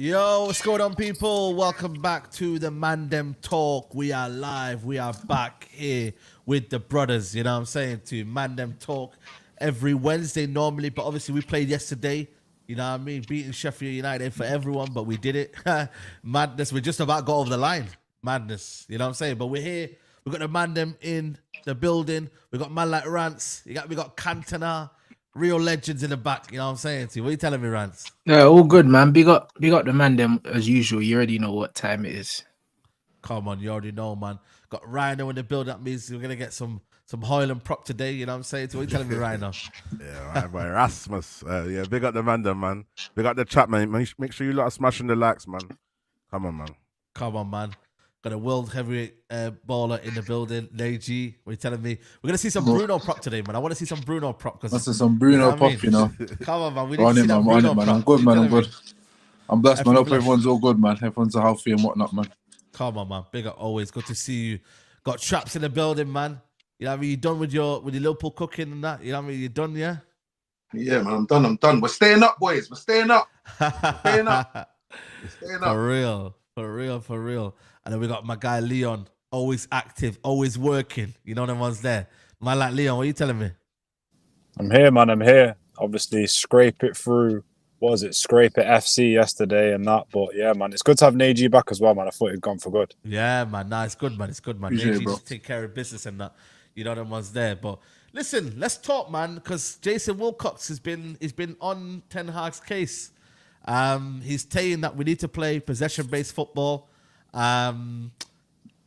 Yo, what's going on, people? Welcome back to the Mandem Talk. We are live. We are back here with the brothers. You know what I'm saying? To Mandem Talk every Wednesday normally, but obviously we played yesterday. You know what I mean? Beating Sheffield United for everyone, but we did it. Madness. We just about got over the line. Madness. You know what I'm saying? But we're here. We got the Mandem in the building. We got man like Rance. We got Cantona. Real legends in the back, you know what I'm saying to you? What are you telling me, Rance? Yeah, all good, man. Big up the man them as usual. You already know what time it is. Come on, you already know, man. Got Rhino in the build. That means we're gonna get some Hoyland prop today, you know what I'm saying to you? What are you telling me, Rhino? Yeah, right, boy. Rasmus. Yeah, big up the man, man. Big up the chat, man. Make sure you lot are smashing the likes, man. Come on, man. Come on, man. Got a world heavyweight baller in the building, Neji. What are you telling me? We're going to see some Bruno prop today, man. I want to see some Bruno prop. That's some Bruno prop, you know. Come on, man. We need to see that Bruno prop. I'm good, man. I'm good. I'm blessed, man. I hope everyone's all good, man. Everyone's healthy and whatnot, man. Come on, man. Big up always. Good to see you. Got Traps in the building, man. You know what I mean? You done with your Liverpool cooking and that? You know what I mean? You done, yeah? Yeah, man. I'm done. We're staying up, boys. We're staying up. Staying up. For real. And then we got my guy Leon, always active, always working. You know them ones there. Man like Leon, what are you telling me? I'm here, man. I'm here. Obviously, scrape it through. What was it? Scrape it FC yesterday and that. But yeah, man, it's good to have Neji back as well, man. I thought he'd gone for good. Yeah, man. Nah, it's good, man. It's good, man. Neji just take care of business and that. You know them ones there. But listen, let's talk, man, because Jason Wilcox has been on Ten Hag's case. He's saying that we need to play possession-based football. You know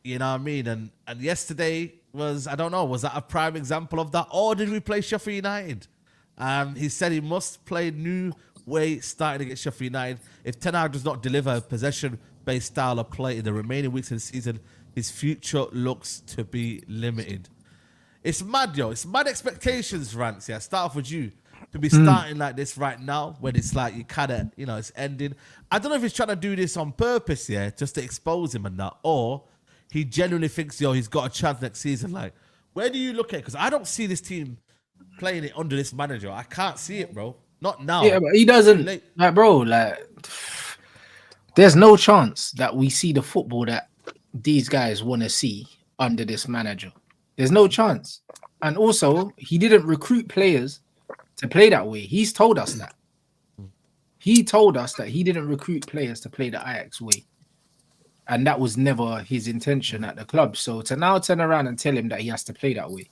what I mean? And yesterday was, I don't know, was that a prime example of that? Or did we play Sheffield United? He said he must play new way starting against Sheffield United. If Ten Hag does not deliver a possession-based style of play in the remaining weeks of the season, his future looks to be limited. It's mad, yo. It's mad expectations, Rance. Yeah, start off with you. To be starting like this right now, when it's like you kind of, you know, it's ending. I don't know if he's trying to do this on purpose, yeah, just to expose him and that, or he genuinely thinks, yo, he's got a chance next season. Like, where do you look at it? Because I don't see this team playing it under this manager. I can't see it, bro. Not now. Yeah, but he doesn't. Like, bro, like, there's no chance that we see the football that these guys want to see under this manager. There's no chance. And also, he didn't recruit players to play that way. He's told us that. He told us that he didn't recruit players to play the Ajax way. And that was never his intention at the club. So to now turn around and tell him that he has to play that way,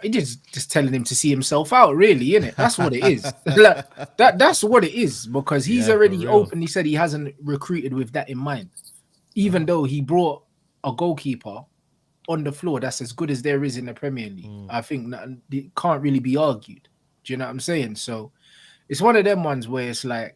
it's just telling him to see himself out, really, innit? That's what it is. That's what it is, because he's already openly said he hasn't recruited with that in mind. Even though he brought a goalkeeper on the floor that's as good as there is in the Premier League. I think it can't really be argued. Do you know what I'm saying? So it's one of them ones where it's like,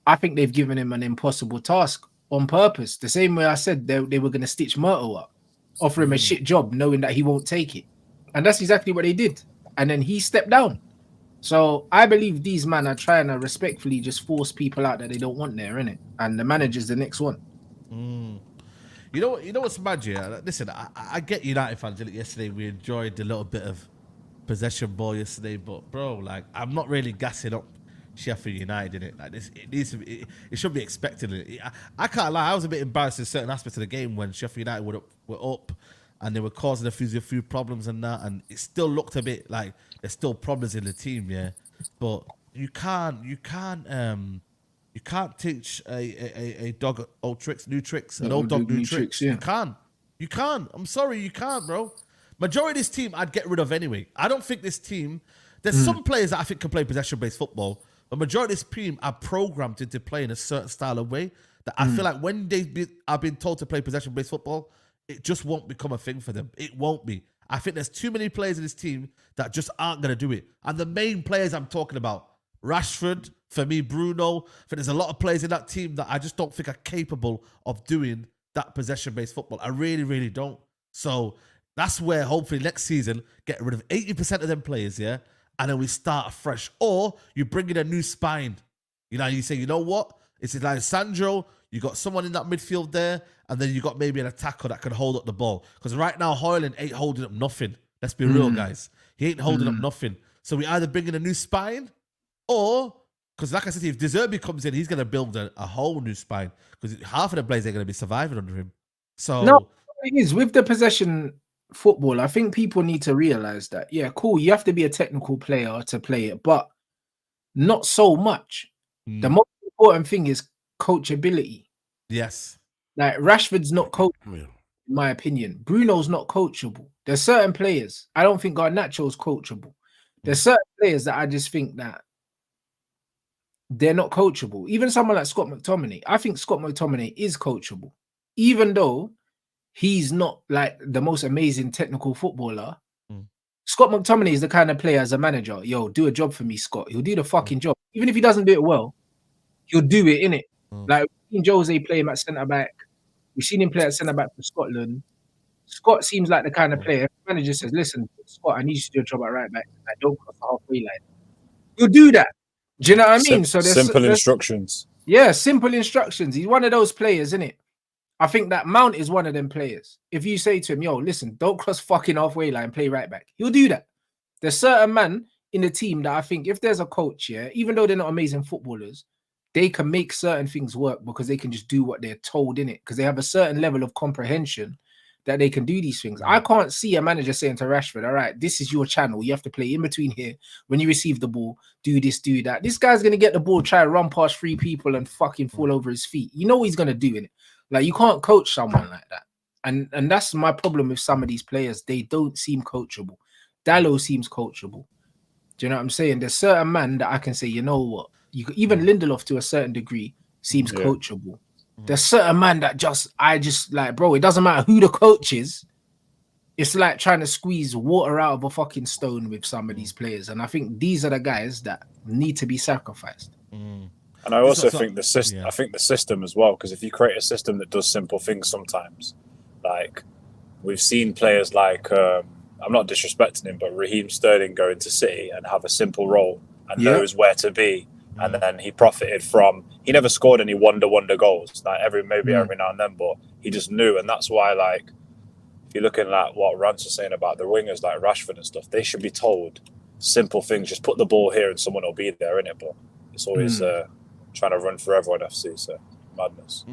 I think they've given him an impossible task on purpose. The same way I said they were going to stitch Murto up, offer him a shit job, knowing that he won't take it. And that's exactly what they did. And then he stepped down. So I believe these men are trying to respectfully just force people out that they don't want there, innit? And the manager's the next one. You know what's mad, yeah? Listen, I get United fans. Yesterday we enjoyed a little bit of possession ball yesterday, but bro, like, I'm not really gassing up Sheffield United in it. Like this, it should be expected. I can't lie, I was a bit embarrassed in certain aspects of the game when Sheffield United were up and they were causing a few problems and that, and it still looked a bit like there's still problems in the team, yeah. But you can't teach a dog old tricks, new tricks, an old dog new tricks. Yeah. You can't. I'm sorry, you can't, bro. Majority of this team, I'd get rid of anyway. I don't think this team. There's some players that I think can play possession-based football, but majority of this team are programmed into play in a certain style of way that I feel like when I've been told to play possession-based football, it just won't become a thing for them. It won't be. I think there's too many players in this team that just aren't gonna do it. And the main players I'm talking about, Rashford, for me, Bruno. I think there's a lot of players in that team that I just don't think are capable of doing that possession-based football. I really, really don't. So that's where hopefully next season, get rid of 80% of them players, yeah? And then we start afresh. Or you bring in a new spine. You know, you say, you know what? It's like Sandro, you got someone in that midfield there, and then you got maybe an attacker that can hold up the ball. Because right now, Hoyland ain't holding up nothing. Let's be real, guys. He ain't holding up nothing. So we either bring in a new spine, or Because like I said, if De Zerbi comes in, he's going to build a whole new spine because half of the players are going to be surviving under him. So no, it is with the possession football. I think people need to realize that. Yeah, cool. You have to be a technical player to play it, but not so much. The most important thing is coachability. Yes. Like Rashford's not coachable, in my opinion. Bruno's not coachable. There's certain players. I don't think Garnacho's coachable. There's certain players that I just think that they're not coachable. Even someone like Scott McTominay. I think Scott McTominay is coachable. Even though he's not like the most amazing technical footballer. Scott McTominay is the kind of player as a manager, yo, do a job for me, Scott. He'll do the fucking job. Even if he doesn't do it well, he'll do it, innit? Like, we've seen Jose play him at centre-back. We've seen him play at centre-back for Scotland. Scott seems like the kind of player, if the manager says, listen, Scott, I need you to do a job at right-back. I don't cross the halfway line. He'll do that. Do you know what I mean? So there's simple instructions. Yeah, simple instructions. He's one of those players, innit? I think that Mount is one of them players. If you say to him, yo, listen, don't cross fucking halfway line, play right back, he'll do that. There's certain man in the team that I think if there's a coach, yeah, even though they're not amazing footballers, they can make certain things work because they can just do what they're told in it because they have a certain level of comprehension that they can do these things. I can't see a manager saying to Rashford, all right, this is your channel. You have to play in between here. When you receive the ball, do this, do that. This guy's going to get the ball, try to run past 3 people and fucking fall over his feet. You know what he's going to do in it. Like, you can't coach someone like that. And that's my problem with some of these players. They don't seem coachable. Dallo seems coachable. Do you know what I'm saying? There's certain man that I can say, you know what? Even Lindelof to a certain degree seems coachable. There's certain man that I just like, bro, it doesn't matter who the coach is. It's like trying to squeeze water out of a fucking stone with some of these players. And I think these are the guys that need to be sacrificed. And I also think the system. I think the system as well, because if you create a system that does simple things, sometimes, like we've seen players like I'm not disrespecting him, but Raheem Sterling go into City and have a simple role and knows where to be, and then he profited from. He never scored any wonder goals, like every now and then, but he just knew, and that's why, like, if you're looking at what Rance was saying about the wingers like Rashford and stuff, they should be told simple things. Just put the ball here and someone will be there, innit? But it's always trying to run for everyone, FC, so madness.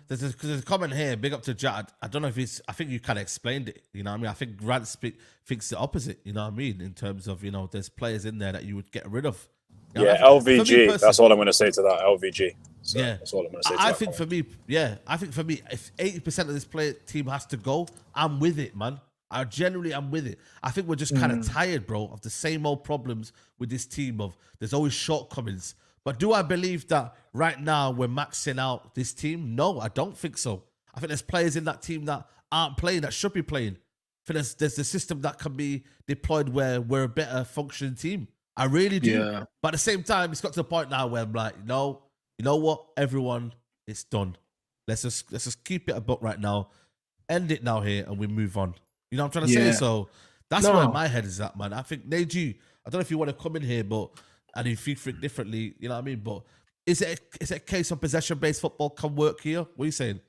There's a comment here, big up to Jad. I don't know if I think you kind of explained it, you know what I mean? I think Rance thinks the opposite, you know what I mean? In terms of, you know, there's players in there that you would get rid of. You know, LVG, that's all I'm going to say to that, LVG. So that's all I'm going to say to I that think comment. I think for me, if 80% of this team has to go, I'm with it, man. I'm with it. I think we're just kind of tired, bro, of the same old problems with this team of there's always shortcomings. But do I believe that right now we're maxing out this team? No, I don't think so. I think there's players in that team that aren't playing, that should be playing. I think there's a system that can be deployed where we're a better functioning team. I really do. Yeah. But at the same time, it's got to the point now where I'm like, no, you know what? Everyone, it's done. Let's just keep it a book right now. End it now here and we move on. You know what I'm trying to say? So that's where my head is at, man. I think, Neji, I don't know if you want to come in here, and if you think differently, you know what I mean? But is it a case of possession-based football can work here? What are you saying?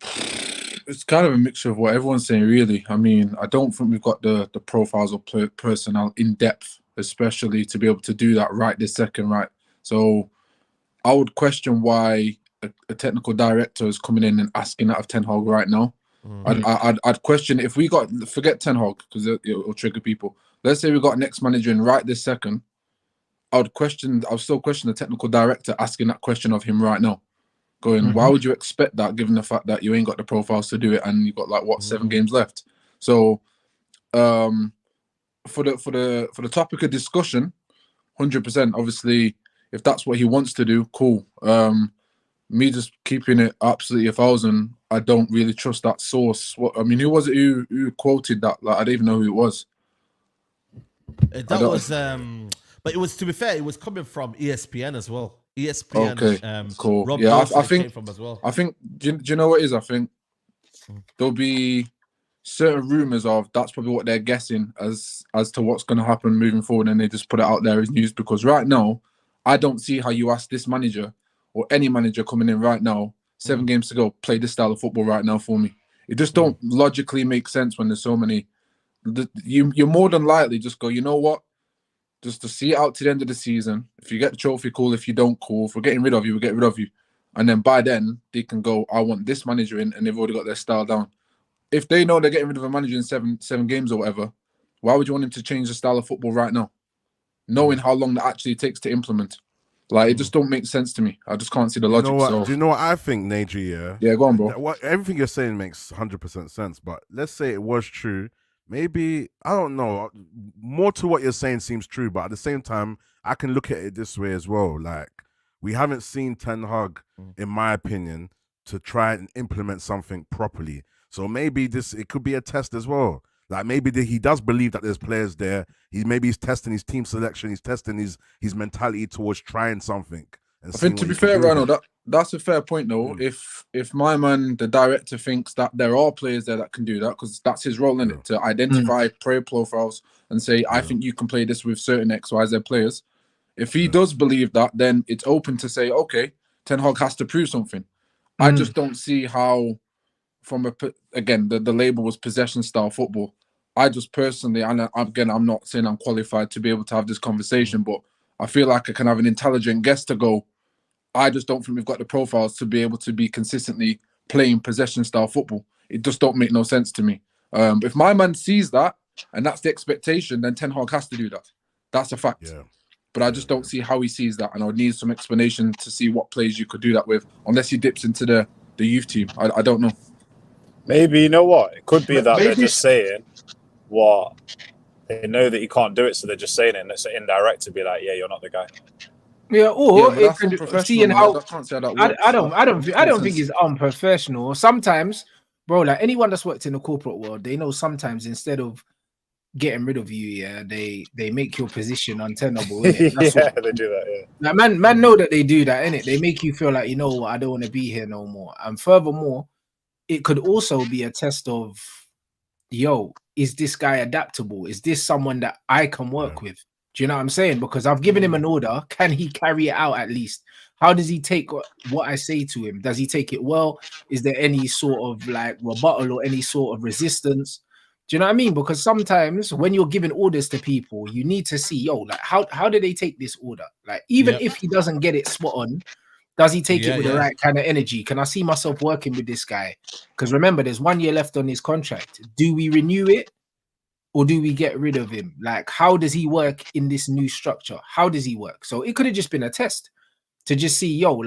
It's kind of a mixture of what everyone's saying, really. I mean, I don't think we've got the profiles of personnel in depth, especially to be able to do that right this second, right? So I would question why a technical director is coming in and asking that of Ten Hag right now. I'd question if we forget Ten Hag because it'll trigger people. Let's say we got next manager in right this second. I'll still question the technical director asking that question of him right now. Going, why would you expect that given the fact that you ain't got the profiles to do it and you've got 7 games left? So for the topic of discussion, 100%, obviously, if that's what he wants to do, cool. Me just keeping it absolutely 1,000, I don't really trust that source. Who was it who quoted that? Like, I don't even know who it was. But it was, to be fair, it was coming from ESPN as well. ESPN. Okay, cool. Rob I think came from as well. I think. Do you know what it is? I think there'll be certain rumors of that's probably what they're guessing as to what's going to happen moving forward, and they just put it out there as news. Because right now, I don't see how you ask this manager or any manager coming in right now, 7 games to go, play this style of football right now for me. It just don't logically make sense when there's so many. You're more than likely just go, you know what? just to see it out to the end of the season. If you get the trophy, cool. If you don't, cool. If we're getting rid of you, we'll get rid of you. And then by then, they can go, I want this manager in, and they've already got their style down. If they know they're getting rid of a manager in seven games or whatever, why would you want him to change the style of football right now? Knowing how long that actually takes to implement. Like, it just don't make sense to me. I just can't see the logic. Do you know what I think, Najee? Yeah, go on, bro. Everything you're saying makes 100% sense, but let's say it was true. Maybe, I don't know, more to what you're saying seems true, but at the same time, I can look at it this way as well. Like, we haven't seen Ten Hag, in my opinion, to try and implement something properly. So maybe it could be a test as well. Like, maybe he does believe that there's players there. He's testing his team selection. He's testing his mentality towards trying something. I think, to be fair, Rano, that's a fair point, though. If my man, the director, thinks that there are players there that can do that, because that's his role in it, to identify player profiles and say, I think you can play this with certain X, Y, Z players. If he does believe that, then it's open to say, okay, Ten Hag has to prove something. I just don't see how, again, the label was possession style football. I just personally, and again, I'm not saying I'm qualified to be able to have this conversation, but I feel like I can have an intelligent guest to go, I just don't think we've got the profiles to be able to be consistently playing possession style football. It just don't make no sense to me. If my man sees that and that's the expectation, then Ten Hag has to do that. That's a fact. Yeah. But I just don't see how he sees that, and I would need some explanation to see what players you could do that with, unless he dips into the youth team. I don't know. Maybe, you know what? It could be that they're just saying what they know that he can't do it, so they're just saying it, and it's indirect to be like, yeah, you're not the guy. Yeah, or it could seeing how I don't think it's unprofessional. Sometimes, bro, like anyone that's worked in the corporate world, they know sometimes instead of getting rid of you, they make your position untenable. They do that. Yeah, like, man know that they do that, innit? They make you feel like, you know what, I don't want to be here no more. And furthermore, it could also be a test of, yo, is this guy adaptable? Is this someone that I can work with? Do you know what I'm saying? Because I've given him an order. Can he carry it out at least? How does he take what I say to him? Does he take it well? Is there any sort of like rebuttal or any sort of resistance? Do you know what I mean? Because sometimes when you're giving orders to people, you need to see, yo, like how do they take this order? Like, even if he doesn't get it spot on, does he take it with the right kind of energy? Can I see myself working with this guy? Because remember, there's 1 year left on his contract. Do we renew it or do we get rid of him? Like, how does he work in this new structure? How does he work? So it could have just been a test to just see, yo,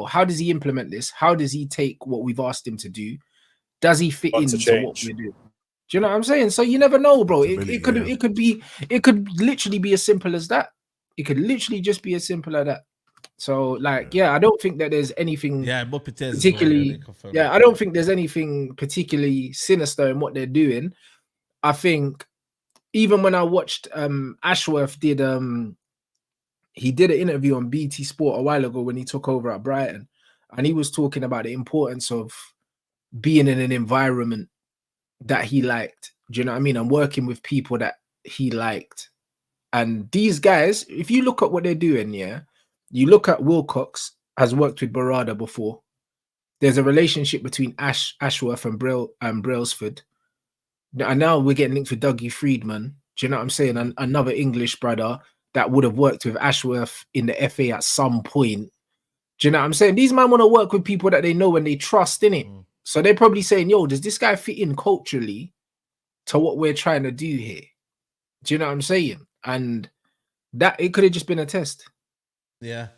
how does he implement this? How does he take what we've asked him to do? Does he fit into what we're doing? Do you know what I'm saying? So you never know, bro. It could literally be as simple as that. It could literally just be as simple as that. So, like, I don't think that there's anything particularly. I don't think there's anything particularly sinister in what they're doing. I think even when I watched Ashworth did he did an interview on BT Sport a while ago when he took over at Brighton, and he was talking about the importance of being in an environment that he liked. Do you know what I mean? And working with people that he liked. And these guys, if you look at what they're doing, you look at Wilcox has worked with Barada before. There's a relationship between Ashworth and Brailsford. And now we're getting linked with Dougie Friedman. Do you know what I'm saying? And another English brother that would have worked with Ashworth in the FA at some point. Do you know what I'm saying? These men want to work with people that they know and they trust, in it. So they're probably saying, yo, does this guy fit in culturally to what we're trying to do here? Do you know what I'm saying? And that it could have just been a test. Yeah.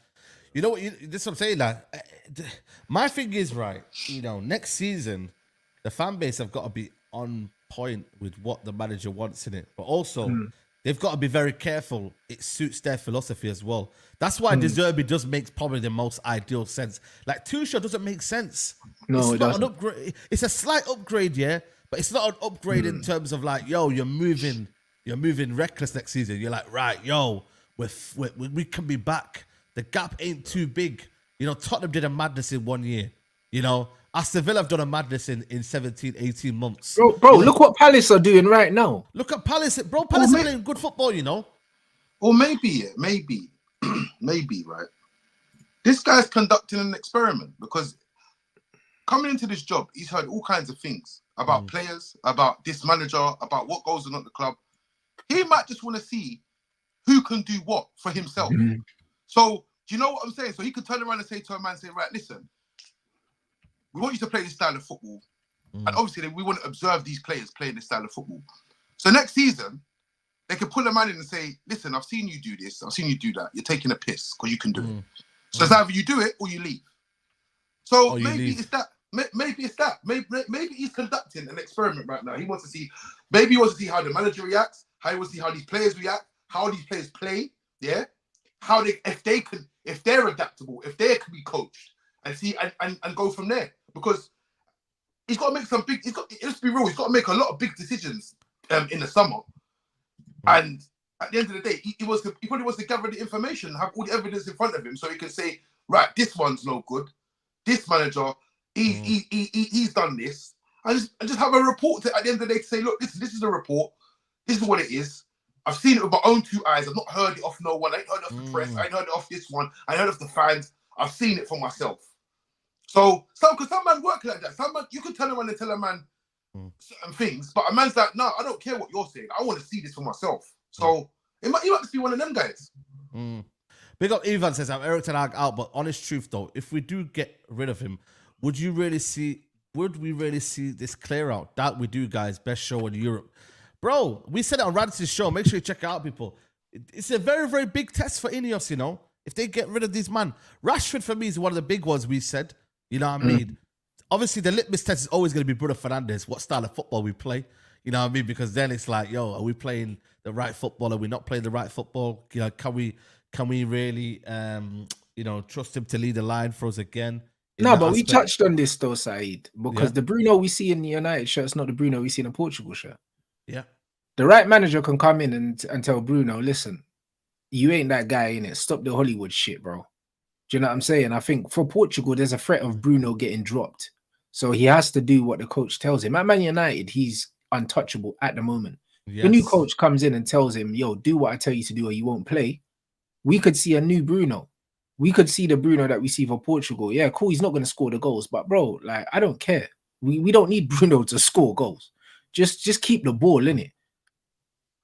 You know what? This is what I'm saying. Like, my thing is, right, you know, next season, the fan base have got to be on point with what the manager wants in it. But also, they've got to be very careful. It suits their philosophy as well. That's why De Zerbi does make probably the most ideal sense. Like, Tuchel doesn't make sense. No, it's not an upgrade. It's a slight upgrade, but it's not an upgrade in terms of like, yo, you're moving reckless next season. You're like, right, yo, we can be back. The gap ain't too big. You know, Tottenham did a madness in 1 year. You know, Aston Villa have done a madness in 17, 18 months. Bro, look what Palace are doing right now. Look at Palace. Bro, Palace are playing good football, you know. Or maybe, right? This guy's conducting an experiment because coming into this job, he's heard all kinds of things about players, about this manager, about what goes on at the club. He might just want to see who can do what for himself. Mm-hmm. So do you know what I'm saying? So he could turn around and say to a man, say, right, listen, we want you to play this style of football. And obviously we want to observe these players playing this style of football. So next season, they can pull a man in and say, listen, I've seen you do this. I've seen you do that. You're taking a piss because you can do it. So it's either you do it or you leave. So maybe it's that. Maybe it's that. Maybe he's conducting an experiment right now. He wants to see, maybe he wants to see how the manager reacts, how he wants to see how these players react, how these players play, yeah? How they, if they're adaptable, if they can be coached and see and go from there. Because he's got to make some big, let's be real, he's got to make a lot of big decisions in the summer. And at the end of the day, he probably wants to gather the information, have all the evidence in front of him so he can say, right, this one's no good. This manager, he's done this. I just have a report at the end of the day to say, look, this is a report. This is what it is. I've seen it with my own two eyes. I've not heard it off no one. I ain't heard it off the press. I ain't heard it off this one. I heard it off the fans. I've seen it for myself. So because some man work like that. Some man, you can turn around and tell a man certain things, but a man's like, no, I don't care what you're saying. I want to see this for myself. So he might just be one of them guys. Big up Ivan says, I'm Eric Ten Hag out, but honest truth though, if we do get rid of him, would we really see this clear out? That we do, guys. Best show in Europe. Bro, we said it on Radis's show. Make sure you check it out, people. It's a very, very big test for Ineos, you know, if they get rid of this man. Rashford, for me, is one of the big ones we said. You know what I mean? Obviously, the litmus test is always going to be Bruno Fernandes, what style of football we play. You know what I mean? Because then it's like, yo, are we playing the right football? Are we not playing the right football? You know, can we really, trust him to lead the line for us again? No, but we touched on this though, Saeed, because the Bruno we see in the United shirt is not the Bruno we see in a Portugal shirt. Yeah. The right manager can come in and tell Bruno, listen, you ain't that guy in it. Stop the Hollywood shit, bro. Do you know what I'm saying? I think for Portugal, there's a threat of Bruno getting dropped. So he has to do what the coach tells him. At Man United, he's untouchable at the moment. Yes. The new coach comes in and tells him, yo, do what I tell you to do or you won't play. We could see a new Bruno. We could see the Bruno that we see for Portugal. Yeah, cool. He's not going to score the goals. But, bro, like, I don't care. We don't need Bruno to score goals. Just keep the ball in it.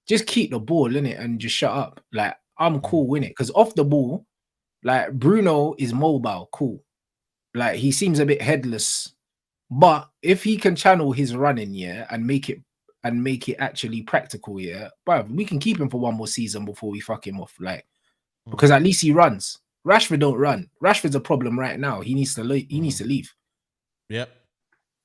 Just keep the ball in it and just shut up. Like, I'm cool with it. Because off the ball, like, Bruno is mobile. Cool. Like, he seems a bit headless. But if he can channel his running, yeah, and make it actually practical, yeah, but we can keep him for one more season before we fuck him off. Like, because at least he runs. Rashford don't run. Rashford's a problem right now. He needs to leave. Yep.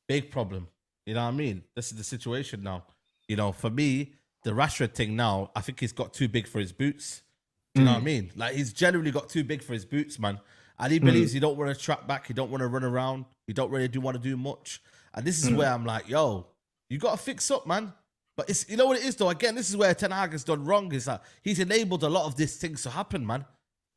Big problem. You know what I mean? This is the situation now. You know, for me, the Rashford thing now, I think he's got too big for his boots. Do you know what I mean? Like, he's generally got too big for his boots, man. And he believes he don't want to track back. He don't want to run around. He don't really want to do much. And this is where I'm like, yo, you got to fix up, man. But it's, you know what it is, though? Again, this is where Ten Hag has done wrong. Is that he's enabled a lot of these things to happen, man.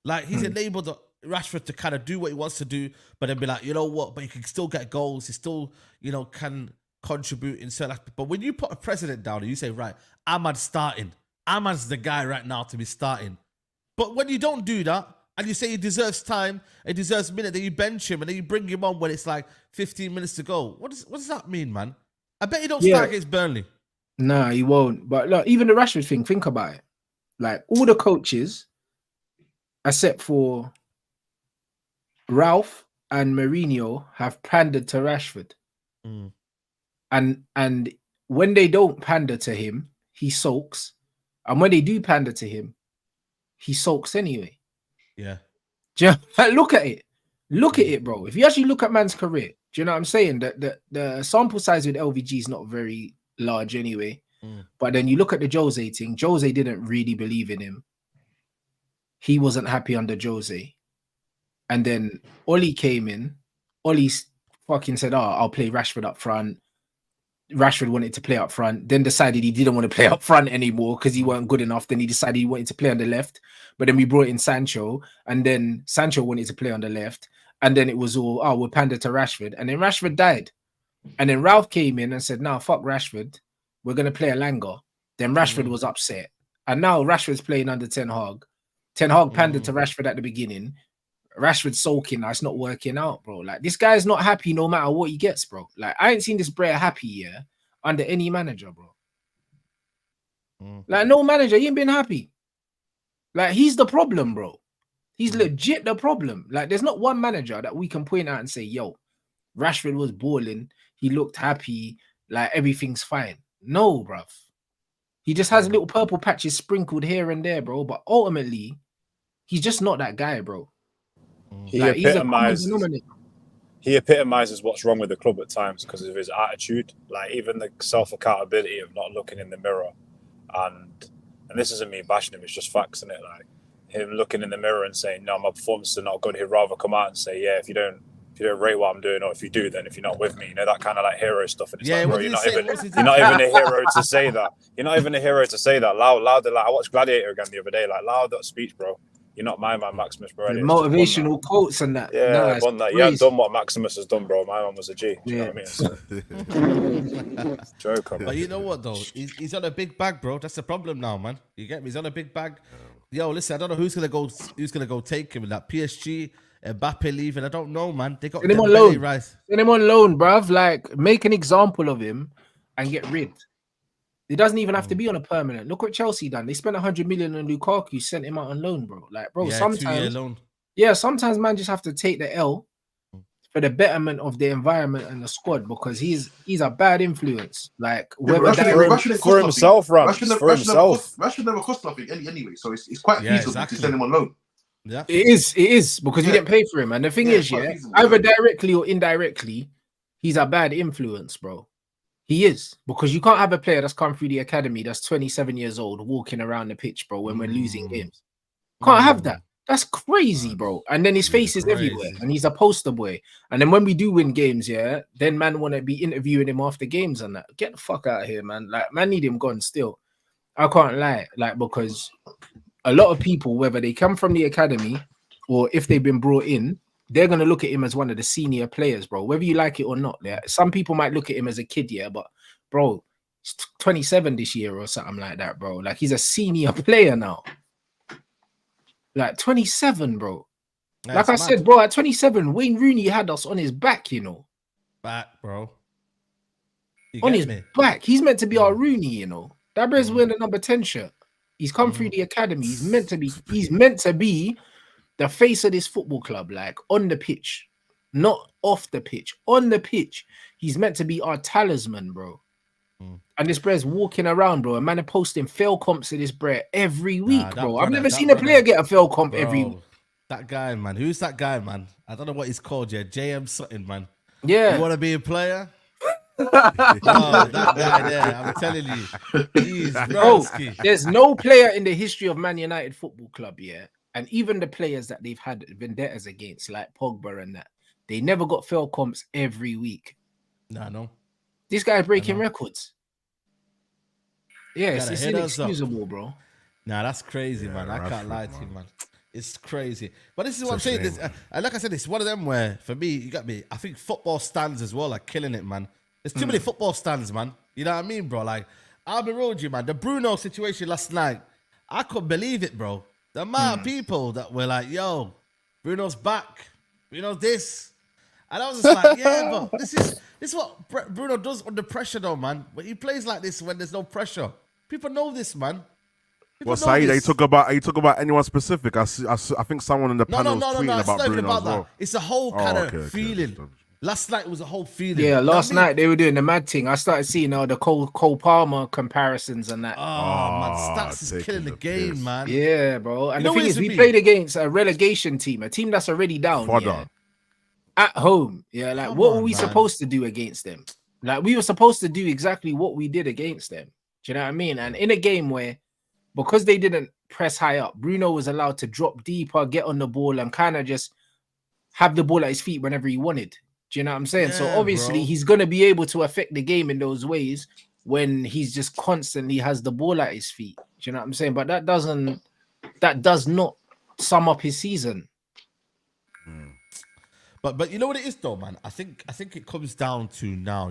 Like, he's enabled Rashford to kind of do what he wants to do, but then be like, you know what? But he can still get goals. He still, you know, can contribute in certain aspects. But when you put a president down and you say, right, Ahmad's starting. Ahmad's the guy right now to be starting. But when you don't do that, and you say he deserves time, he deserves a minute, then you bench him, and then you bring him on when it's like 15 minutes to go. What does that mean, man? I bet he don't start against Burnley. Nah, he won't. But look, even the Rashford thing, think about it. Like, all the coaches, except for Ralph and Mourinho, have pandered to Rashford. And when they don't pander to him, he sulks. And when they do pander to him, he sulks anyway. Yeah. Look at it. Look at it, bro. If you actually look at man's career, do you know what I'm saying? The sample size with LVG is not very large anyway. But then you look at the Jose thing. Jose didn't really believe in him. He wasn't happy under Jose. And then Oli came in. Oli fucking said, I'll play Rashford up front. Rashford wanted to play up front, then decided he didn't want to play up front anymore because he weren't good enough. Then he decided he wanted to play on the left. But then we brought in Sancho, and then Sancho wanted to play on the left. And then it was all, we'll pander to Rashford. And then Rashford died. And then Ralph came in and said, fuck Rashford. We're going to play Elanga. Then Rashford was upset. And now Rashford's playing under Ten Hag. Ten Hag pandered to Rashford at the beginning. Rashford's sulking. It's not working out, bro. Like, this guy's not happy no matter what he gets, bro. Like, I ain't seen this Brer happy under any manager, bro. Like, no manager, he ain't been happy. Like, he's the problem, bro. He's legit the problem. Like, there's not one manager that we can point out and say, yo, Rashford was balling. He looked happy. Like, everything's fine. No, bruv. He just has little purple patches sprinkled here and there, bro. But ultimately, he's just not that guy, bro. He Like, epitomizes what's wrong with the club at times because of his attitude. Like, even the self-accountability of not looking in the mirror. And this isn't me bashing him, it's just facts, isn't it? Like, him looking in the mirror and saying, no, my performances are not good. He'd rather come out and say, yeah, if you don't rate what I'm doing, or if you do, then if you're not with me, you know, that kind of like hero stuff. And it's like, bro, you're not even a hero to say that. You're not even a hero to say that. Loud, like, I watched Gladiator again the other day. Like, loud that speech, bro. You're not my man, Maximus Morelli. Motivational quotes and that. Yeah, you haven't done what Maximus has done, bro. My man was a G. Do you know what I mean? Joke, but you know what, though? He's on a big bag, bro. That's the problem now, man. You get me? He's on a big bag. Yo, listen, I don't know who's gonna go take him. That PSG, Mbappe leaving. I don't know, man. They got him on loan. Send him on loan, bruv. Like, make an example of him and get rid. It doesn't even have to be on a permanent. Look what Chelsea done. They spent 100 million on Lukaku, sent him out on loan, bro. Like, bro, sometimes man just have to take the L for the betterment of the environment and the squad, because he's a bad influence. Like, whether for himself, Rashford never cost nothing anyway, so it's quite feasible to send him on loan. Yeah, it is because you didn't pay for him. And the thing is, either directly or indirectly, he's a bad influence, bro. He is, because you can't have a player that's come through the academy that's 27 years old walking around the pitch, bro, when we're losing games. Can't have that. That's crazy, bro. And then his face is everywhere, and he's a poster boy. And then when we do win games, then man want to be interviewing him after games and that. Get the fuck out of here, man. Like, man need him gone still. I can't lie, like, because a lot of people, whether they come from the academy or if they've been brought in, they're going to look at him as one of the senior players, bro, whether you like it or not. Yeah, some people might look at him as a kid, but bro, he's 27 this year or something like that, bro. Like, he's a senior player now. Like, 27, bro. Like I said, bro, at 27, Wayne Rooney had us on his back, you know. Back, bro. On his back. He's meant to be our Rooney, you know. That bro's wearing the number 10 shirt. He's come through the academy. He's meant to be the face of this football club, like, on the pitch, not off the pitch, on the pitch. He's meant to be our talisman, bro. And this bre's walking around, bro. A man are posting fail comps to this bre every week, bro. I've never seen a player get a fail comp every week. That guy, man. Who's that guy, man? I don't know what he's called yet. JM something, man. Yeah. You want to be a player? That guy there, I'm telling you. Bro, there's no player in the history of Man United Football Club, and even the players that they've had vendettas against, like Pogba and that, they never got fail comps every week. No. This guy's breaking records. Yeah, it's inexcusable, bro. Nah, that's crazy, man. I can't lie to you, man. It's crazy. But this is what I'm saying. Like I said, it's one of them where, for me, you got me, I think football stands as well are killing it, man. There's too many football stands, man. You know what I mean, bro? Like, I'll be real with you, man. The Bruno situation last night, I couldn't believe it, bro. The amount of people that were like, yo, Bruno's back. Bruno's this. And I was just like, yeah, but this is what Bruno does under pressure, though, man. When he plays like this when there's no pressure. People know this, man. Saeed, are you talk about anyone specific? I think someone in the panel was tweeting about Bruno as well. It's a whole kind of feeling. Last night was a whole feeling. Yeah, last night they were doing the mad thing. I started seeing all the Cole Palmer comparisons and that. Oh, man, stats is killing the game, man. Yeah, bro. And the thing is, we played against a relegation team, a team that's already down. At home. Yeah, like, what were we supposed to do against them? Like, we were supposed to do exactly what we did against them. Do you know what I mean? And in a game where, because they didn't press high up, Bruno was allowed to drop deeper, get on the ball, and kind of just have the ball at his feet whenever he wanted. Do you know what I'm saying? So obviously he's going to be able to affect the game in those ways when he's just constantly has the ball at his feet. Do you know what I'm saying? But that does not sum up his season. But you know what it is, though, man? I think it comes down to now,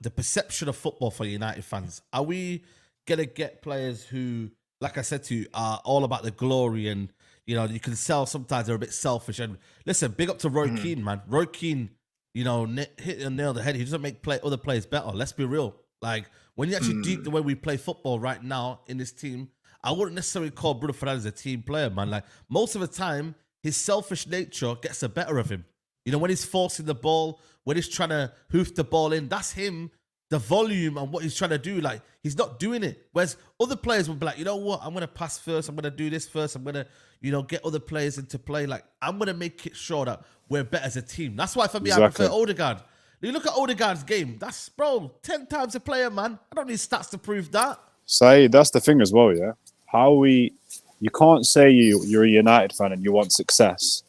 the perception of football for United fans. Are we gonna get players who, like I said to you, are all about the glory, and you know, you can sell sometimes they're a bit selfish. And listen, big up to Roy Keane, man. Roy Keane, you know, hit and nail the head. He doesn't make other players better. Let's be real. Like, when you actually deep the way we play football right now in this team, I wouldn't necessarily call Bruno Fernandes a team player, man. Like, most of the time, his selfish nature gets the better of him. You know, when he's forcing the ball, when he's trying to hoof the ball in, that's him, the volume and what he's trying to do. Like, he's not doing it. Whereas other players will be like, you know what, I'm going to pass first. I'm going to do this first. I'm going to, you know, get other players into play. Like, I'm going to make it sure that we're better as a team. That's why, for me, I prefer Odegaard. You look at Odegaard's game, that's, bro, 10 times a player, man. I don't need stats to prove that. Saeed, that's the thing as well, yeah? You can't say you're a United fan and you want success,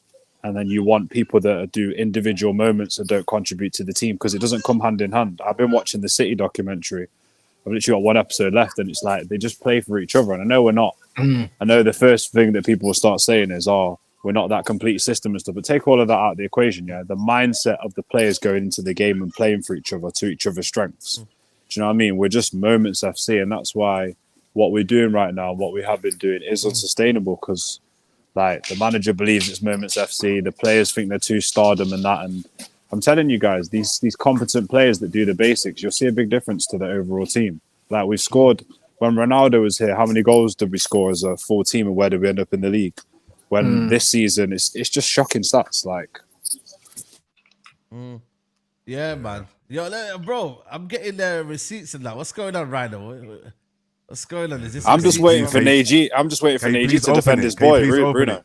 and then you want people that do individual moments and don't contribute to the team, because it doesn't come hand in hand. I've been watching the City documentary. I've literally got one episode left, and it's like they just play for each other. And I know we're not. I know the first thing that people will start saying is, oh, we're not that complete system and stuff. But take all of that out of the equation, yeah? The mindset of the players going into the game and playing for each other, to each other's strengths. Do you know what I mean? We're just Moments FC, and that's why what we're doing right now, what we have been doing, is unsustainable, because like the manager believes it's Moments FC, the players think they're too stardom and that. And I'm telling you guys, these competent players that do the basics, you'll see a big difference to the overall team. Like, we've scored, when Ronaldo was here, how many goals did we score as a full team, and where did we end up in the league? When this season, it's just shocking stats. Like, yeah, man. Yo, bro, I'm getting receipts and that. What's going on, Rhino? What's going on? Is this? I'm just waiting for Neji. I'm just waiting for Neji to defend his boy, Bruno.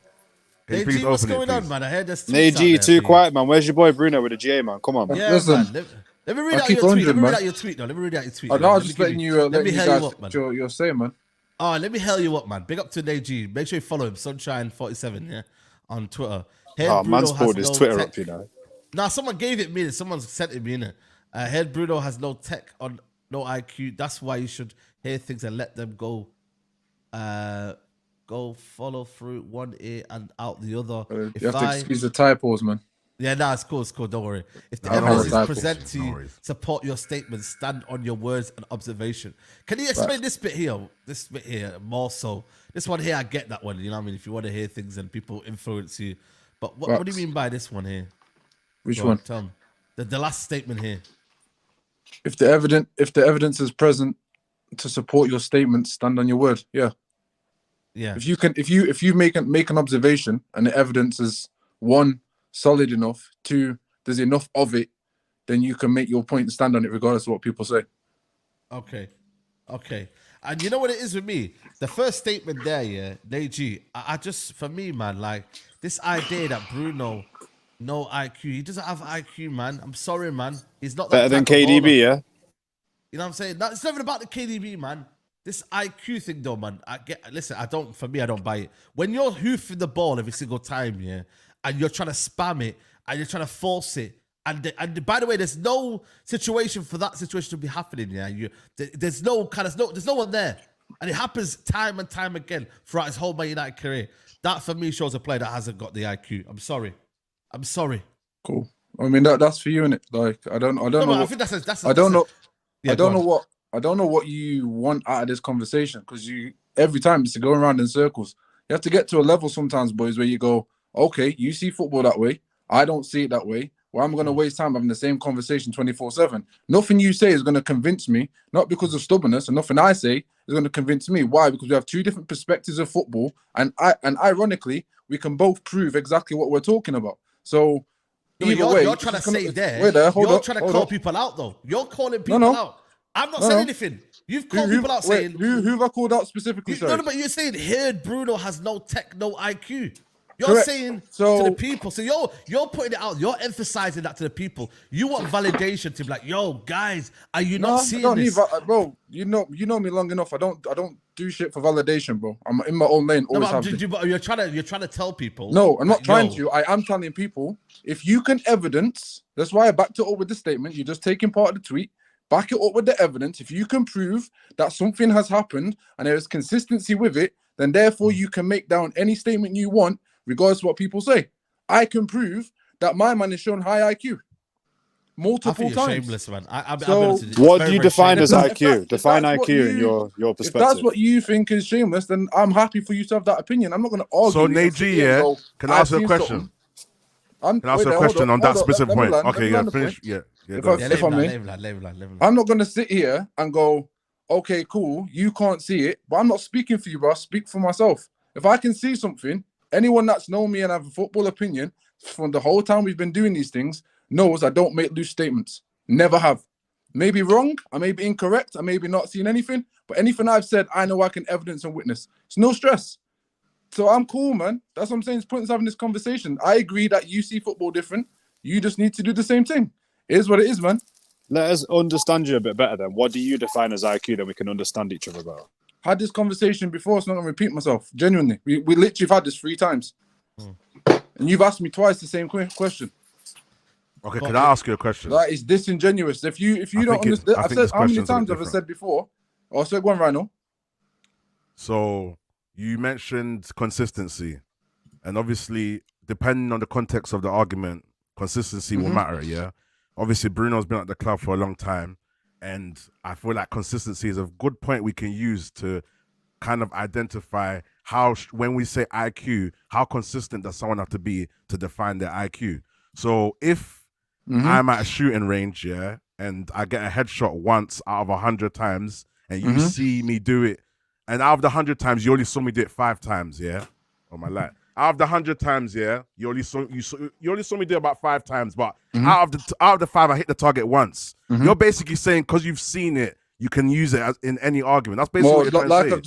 Neji, what's going on, man? I heard this. Neji, too quiet, man. Where's your boy Bruno with the GA, man? Come on, man. Yeah, man. Let me read out your tweet. Let me read out your tweet, though. Let me read out your tweet. I was just letting you guys what you're saying, man. Oh, let me hell you up, man. Big up to Neji. Make sure you follow him, Sunshine47, yeah, on Twitter. Man's pulled his Twitter up, you know. Nah, someone gave it me. Someone sent it me, innit? Head Bruno has no tech on no IQ. That's why you should hear things and let them go. Go follow through one ear and out the other. You have to excuse the typos, man. Yeah, nah, it's cool. It's cool. Don't worry. If the evidence is presented to you, support your statements, stand on your words and observation. Can you explain this bit here? This bit here more so. This one here, I get that one. You know what I mean? If you want to hear things and people influence you. But what do you mean by this one here? Which one? Tell me. The last statement here. If the evidence is present to support your statement, stand on your word. Yeah. Yeah. If you make an observation and the evidence is, one, solid enough, two, there's enough of it, then you can make your point and stand on it regardless of what people say. Okay. And you know what it is with me? The first statement there, yeah, Neji, I just, for me, man, like, this idea that Bruno, no IQ, he doesn't have IQ, man. I'm sorry, man. He's not that better than KDB, yeah? You know what I'm saying? It's not even about the KDB, man. This IQ thing, though, man. I don't buy it. When you're hoofing the ball every single time, yeah, and you're trying to spam it, and you're trying to force it, and by the way, there's no situation for that situation to be happening, yeah. There's no one there, and it happens time and time again throughout his whole Man United career. That for me shows a player that hasn't got the IQ. I'm sorry. Cool. I mean that's for you, innit? Like I don't know. I think that's. I don't know. Yeah, I don't know what you want out of this conversation, because every time it's going around in circles. You have to get to a level sometimes, boys, where you go, okay, you see football that way. I don't see it that way. Well, I'm going to waste time having the same conversation 24/7. Nothing you say is going to convince me, not because of stubbornness, and nothing I say is going to convince me. Why? Because we have two different perspectives of football, and ironically, we can both prove exactly what we're talking about. So you're trying to say there. You're trying to call people out, though. You're calling people out. I'm not saying anything. You've called people out saying... Who have I called out specifically? No, but you're saying here Bruno has no tech, no IQ. You're saying to the people. So you're putting it out. You're emphasizing that to the people. You want validation to be like, yo, guys, are you not seeing this? Bro, you know me long enough. I don't do shit for validation, bro. I'm in my own lane. But you're trying to tell people. No, I'm not trying to. I am telling people, if you can evidence, that's why I backed it up with the statement. You're just taking part of the tweet. Back it up with the evidence. If you can prove that something has happened and there is consistency with it, then therefore you can make down any statement you want, regardless of what people say. I can prove that my man is shown high IQ multiple times. Shameless, man. What do you define as IQ? Define IQ in your perspective. If that's what you think is shameless, then I'm happy for you to have that opinion. I'm not going to argue. So, Neji, can I ask you a question? Can I ask a question on that specific point? Okay, yeah, finish. Yeah. If I may, I'm not going to sit here and go, okay, cool, you can't see it, but I'm not speaking for you, bro. I speak for myself. If I can see something, anyone that's known me and have a football opinion from the whole time we've been doing these things knows I don't make loose statements. Never have. Maybe wrong, I may be incorrect, I may be not seeing anything, but anything I've said, I know I can evidence and witness. It's no stress. So I'm cool, man. That's what I'm saying. It's pointless having this conversation. I agree that you see football different. You just need to do the same thing. It is what it is, man. Let us understand you a bit better then. What do you define as IQ, then we can understand each other better? Had this conversation before, so I'm not going to repeat myself. Genuinely. We literally have had this 3 times. And you've asked me twice the same question. Okay, can I ask you a question? That is disingenuous. If you don't understand, I've said how many times have I said before? Oh, so go on, Rhino. So you mentioned consistency, and obviously, depending on the context of the argument, consistency will matter. Yeah, obviously, Bruno's been at the club for a long time, and I feel like consistency is a good point we can use to kind of identify how, when we say IQ, how consistent does someone have to be to define their IQ. So if I'm at a shooting range, yeah, and I get a headshot once out of 100 times, and you see me do it, and out of the 100 times, you only saw me do it 5 times, yeah. Oh my life! Out of the 100 times, yeah, you only saw me do it about 5 times, but out of the 5, I hit the target once. You're basically saying because you've seen it, you can use it as in any argument. That's basically what you're trying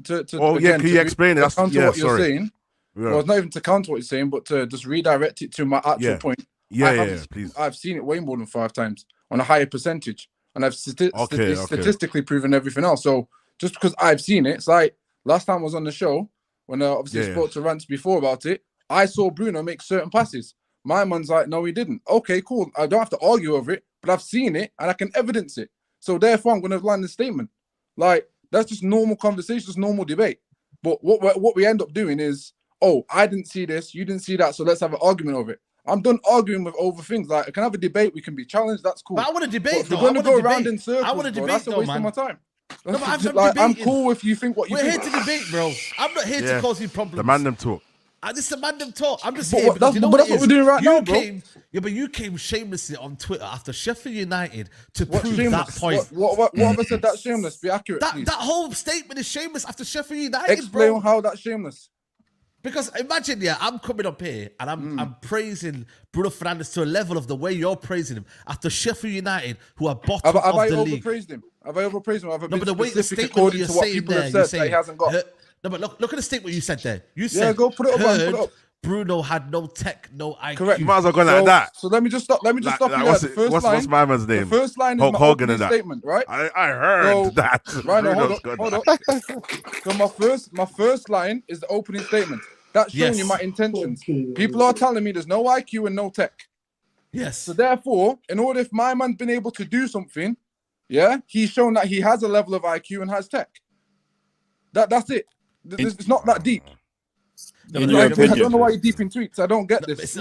to say. Can you explain it? That's what you're saying. Yeah. Well, it's not even to counter what you're saying, but to just redirect it to my actual point. Please. I've seen it way more than 5 times on a higher percentage, and I've statistically proven everything else. So just because I've seen it, it's like last time I was on the show when I spoke to Rance before about it. I saw Bruno make certain passes. My man's like, no, he didn't. Okay, cool. I don't have to argue over it, but I've seen it and I can evidence it. So therefore, I'm going to land the statement. Like that's just normal conversation, just normal debate. But what we end up doing is, oh, I didn't see this, you didn't see that, so let's have an argument over it. I'm done arguing over things. Like I can have a debate, we can be challenged. That's cool. But I want to debate. We're going to go around in circles. I want to debate. That's a waste of my time. No, but I'm cool if you think what you think. We're here to debate, bro. I'm not here to cause you problems. The man them talk. This is the man them talk. I'm just here because that's what we're doing right now, bro. But you came shamelessly on Twitter after Sheffield United to prove that point. What have I said that's shameless? Be accurate, please. That whole statement is shameless after Sheffield United, Explain how that's shameless. Because imagine, I'm coming up here and I'm praising Bruno Fernandes to a level of the way you're praising him after Sheffield United, who are bottom of the league. Have I overpraised him? No, but the way the statement you're saying there, you're saying he hasn't got. No, but look at the statement you said there. You said, go put it up, man, put it up. Bruno had no tech, no IQ. Correct. You might as well go like that. So let me just stop. Let me just stop you there. What's my man's name? The first line is my opening statement, right? I heard that. Right now, hold up. So my first line is the opening statement. That's showing you my intentions. People are telling me there's no IQ and no tech. Yes. So therefore, in order if my man's been able to do something, he's shown that he has a level of IQ and has tech. That's it. It's not that deep. I don't know why you're deep in tweets. I don't get this.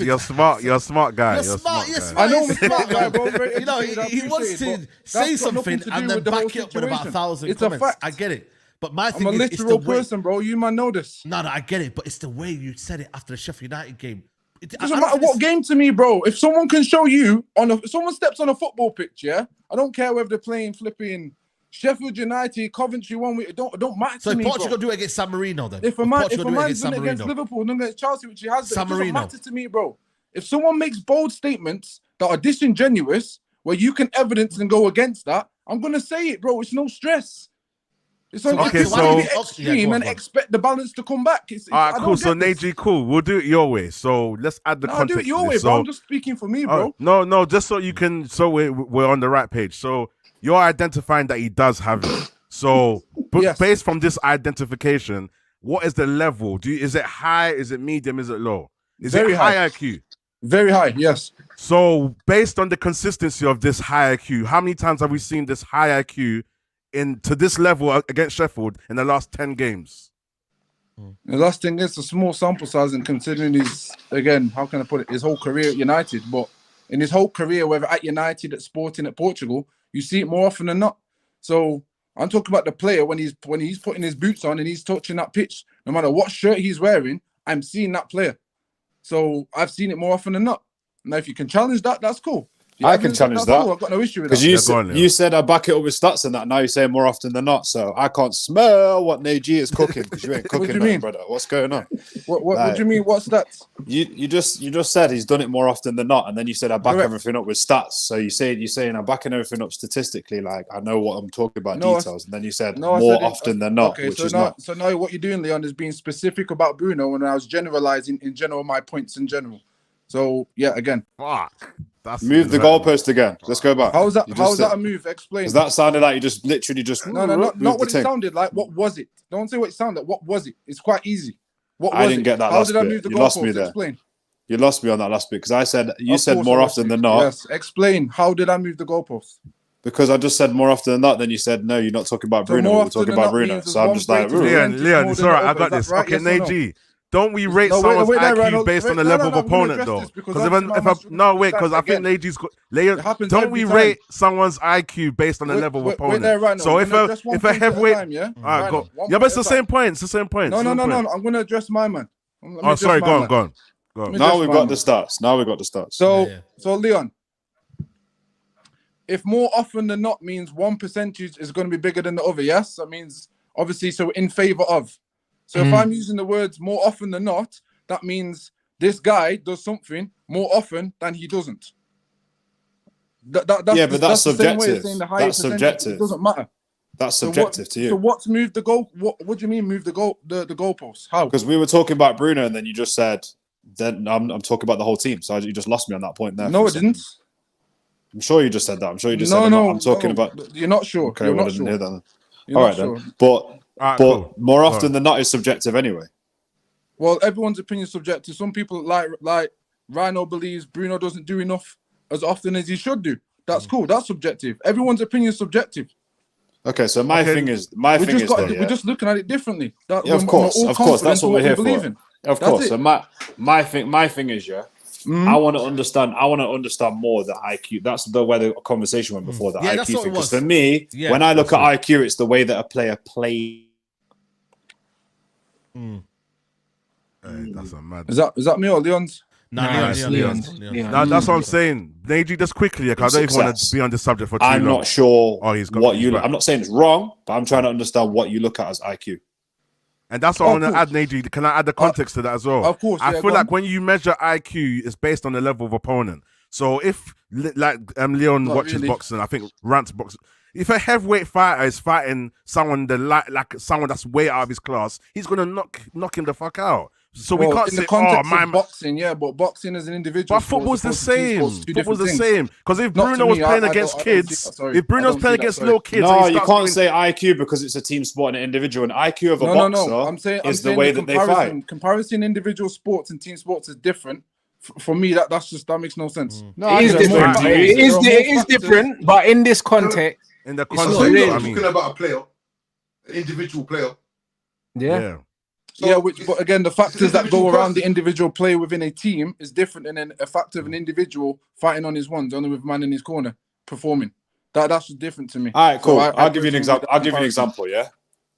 You're smart. You're a smart guy. You're smart. I know I'm a smart guy, bro. You know, he wants to say something and then back it up with about 1,000 comments. I get it. But my thing I'm a literal person, bro. You might know this. No, I get it. But it's the way you said it after the Sheffield United game. It doesn't matter what game to me, bro. If someone can show you if someone steps on a football pitch, I don't care whether they're playing flipping Sheffield United, Coventry 1 week. It don't matter to me. So Portugal do it against San Marino then. If a man's done it against Liverpool, done it against Chelsea, which he has, it doesn't matter to me, bro. If someone makes bold statements that are disingenuous, where you can evidence and go against that, I'm gonna say it, bro. It's no stress. It's only extreme and expect the balance to come back. All right, cool. So Neji, cool. We'll do it your way. So let's add the context. Do it your way, bro. I'm just speaking for me, bro. No, just so you can. So we're on the right page. So you're identifying that he does have it. So based from this identification, what is the level? Is it high? Is it medium? Is it low? Is it high IQ? Very high, yes. So based on the consistency of this high IQ, how many times have we seen this high IQ to this level against Sheffield in the last 10 games? The last thing is a small sample size, and considering his, again, how can I put it, his whole career at United, but in his whole career, whether at United, at Sporting, at Portugal, you see it more often than not. So I'm talking about the player when he's putting his boots on and he's touching that pitch, no matter what shirt he's wearing, I'm seeing that player. So I've seen it more often than not. Now, if you can challenge that, that's cool. Yeah, I can challenge that. Cool. I've got no issue with Because that. you said I back it up with stats and that. Now you're saying more often than not. So I can't smell what Neji is cooking because you ain't cooking. What do you mean, brother? What's going on? What do you mean? What's stats? You just said he's done it more often than not, and then you said I back everything up with stats. So you're saying I'm backing everything up statistically, like I know what I'm talking about details, and then you said more often than not, okay, which is not. So now what you're doing, Leon, is being specific about Bruno, and I was generalizing in general my points in general. So yeah, again, fuck. Move the goalpost again. Let's go back. How's that a move? Explain. Because that sounded like you just literally just not what it sounded like. What was it? Don't say what it sounded like. What was it? It's quite easy. What was I didn't get that. How did I move the goalpost? Lost me there. Explain. You lost me on that last bit because I said you said more often than not. Yes, explain. How did I move the goalpost? Because I just said more often than not. Then you said no, you're not talking about Bruno. We're talking about Bruno. So I'm just like Leon, it's all right. I got this. Okay, Neji. Don't we rate someone's IQ based on the level of opponent, though? Because because I think Neji's Leon. Don't we rate someone's IQ based on the level of opponent? So if a heavyweight, all right, go. Yeah, but it's the same point. It's the same point. No. I'm gonna address my man. Oh, sorry. Go on. Now we've got the stats. So Leon, if more often than not means one percentage is going to be bigger than the other, yes, that means obviously so in favor of. So if I'm using the words more often than not, that means this guy does something more often than he doesn't. But that's subjective. That's subjective. It doesn't matter. That's subjective to you. So what's moved the goal? What do you mean move the goalpost? How? Because we were talking about Bruno, and then you just said, "Then I'm talking about the whole team." So you just lost me on that point there. No, I didn't. I'm sure you just said that. I'm sure you just said I'm talking about. You're not sure. Okay, you're well, not I didn't hear that. Then. All right then, but more often than not is subjective anyway. Well, everyone's opinion is subjective. Some people like Rhino believes Bruno doesn't do enough as often as he should do. That's cool. That's subjective. Everyone's opinion is subjective. Okay, so my thing is we're just looking at it differently. Of course, that's what we're here for. Of course. So my thing is I want to understand more the IQ. That's the way the conversation went before, the IQ thing. Because for me, when I look at IQ, it's the way that a player plays. That's a mad. Is that me or Leon's? No, Leon's. No, that's what I'm saying. Neji, just quickly, because I don't even want to be on this subject for too long. I'm not sure what you look. I'm not saying it's wrong, but I'm trying to understand what you look at as IQ. And that's what I want to add, Neji. Can I add the context to that as well? Of course. I feel like when you measure IQ, it's based on the level of opponent. So if, Leon watches boxing, I think Rant's boxing. If a heavyweight fighter is fighting someone like someone that's way out of his class, he's gonna knock him the fuck out. So we can't say, boxing, but boxing as an individual. But football's the same. Football's the same. Because if Bruno was playing against kids, if Bruno's playing against little kids, no, you can't say IQ because it's a team sport and an individual. And IQ of a boxer is the way that they fight. Comparison individual sports and team sports is different. For me, that makes no sense. No, it is different. It is different, but in this context, I mean, talking about a player, an individual player. Yeah. But again, the factors that go around the individual player within a team is different than a factor of an individual fighting on his ones, only with a man in his corner performing. That's just different to me. All right, cool. So I'll give you an example. Yeah,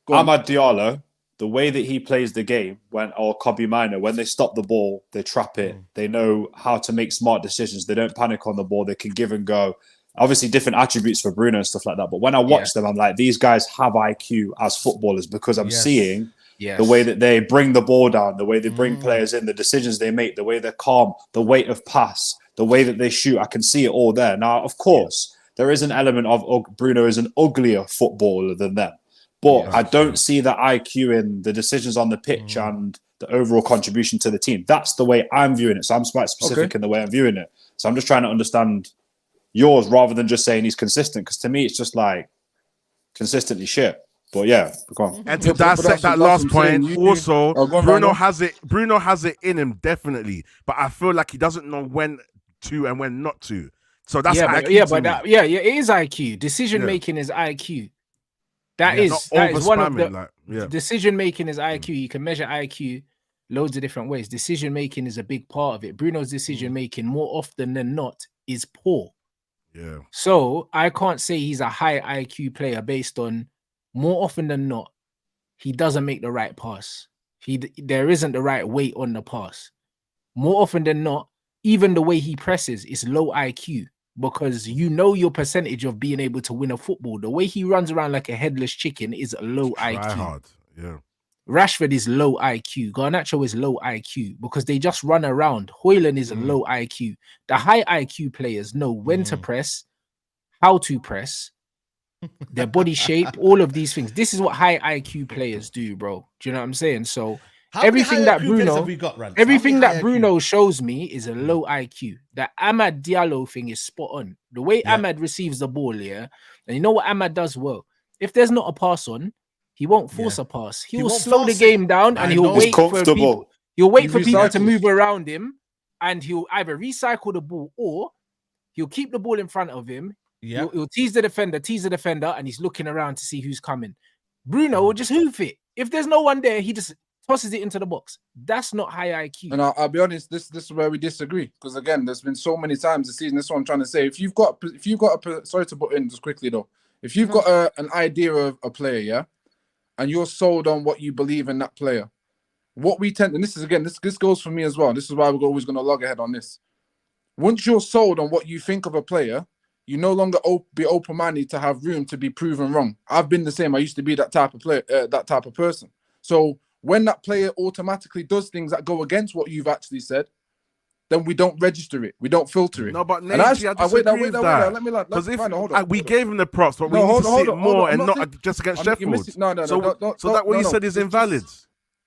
Amad Diallo, the way that he plays the game, or Kobe Minor, when they stop the ball, they trap it. They know how to make smart decisions. They don't panic on the ball. They can give and go. Obviously, different attributes for Bruno and stuff like that. But when I watch them, I'm like, these guys have IQ as footballers because I'm seeing the way that they bring the ball down, the way they bring players in, the decisions they make, the way they're calm, the weight of pass, the way that they shoot. I can see it all there. Now, of course, there is an element of Bruno is an uglier footballer than them. But I don't see the IQ in the decisions on the pitch and the overall contribution to the team. That's the way I'm viewing it. So I'm quite specific in the way I'm viewing it. So I'm just trying to understand yours rather than just saying he's consistent. Because to me, it's just like consistently shit. But yeah, go on. And to dissect that last point, also Bruno has it in him definitely, but I feel like he doesn't know when to and when not to. So that's IQ it is IQ. Decision making is IQ. That is one of the decision making is IQ. You can measure IQ loads of different ways. Decision making is a big part of it. Bruno's decision making more often than not is poor. Yeah. So I can't say he's a high IQ player based on more often than not, he doesn't make the right pass. There isn't the right weight on the pass. More often than not, even the way he presses is low IQ. because you know your percentage of being able to win a football. The way he runs around like a headless chicken is a low Try IQ. hard. Yeah. Rashford is low IQ. Garnacho is low IQ because they just run around. Højlund is a low IQ. The high IQ players know when to press, how to press, their body shape, all of these things. This is what high IQ players do, bro. Do you know what I'm saying? So everything that Bruno shows me is a low IQ. That Amad Diallo thing is spot on. The way Amad receives the ball, and you know what Amad does well? If there's not a pass on, he won't force a pass. He'll slow the game down and he'll wait for people. He'll wait for people to move around him, and he'll either recycle the ball or he'll keep the ball in front of him. Yeah, he'll tease the defender, and he's looking around to see who's coming. Bruno will just hoof it. If there's no one there, he just tosses it into the box. That's not high IQ. And I'll be honest, this is where we disagree. Because again, there's been so many times this season. This is what I'm trying to say. If you've got sorry to put in just quickly though. If you've got an idea of a player, and you're sold on what you believe in that player, what we tend, and this is again, this goes for me as well. This is why we're always going to log ahead on this. Once you're sold on what you think of a player, you no longer be open-minded to have room to be proven wrong. I've been the same. I used to be that type of player, that type of person. So when that player automatically does things that go against what you've actually said, then we don't register it. We don't filter it. No, but Nate, I disagree with that. Because if we gave him the props, but we need to see it more and not just against Sheffield. So that what you said is invalid.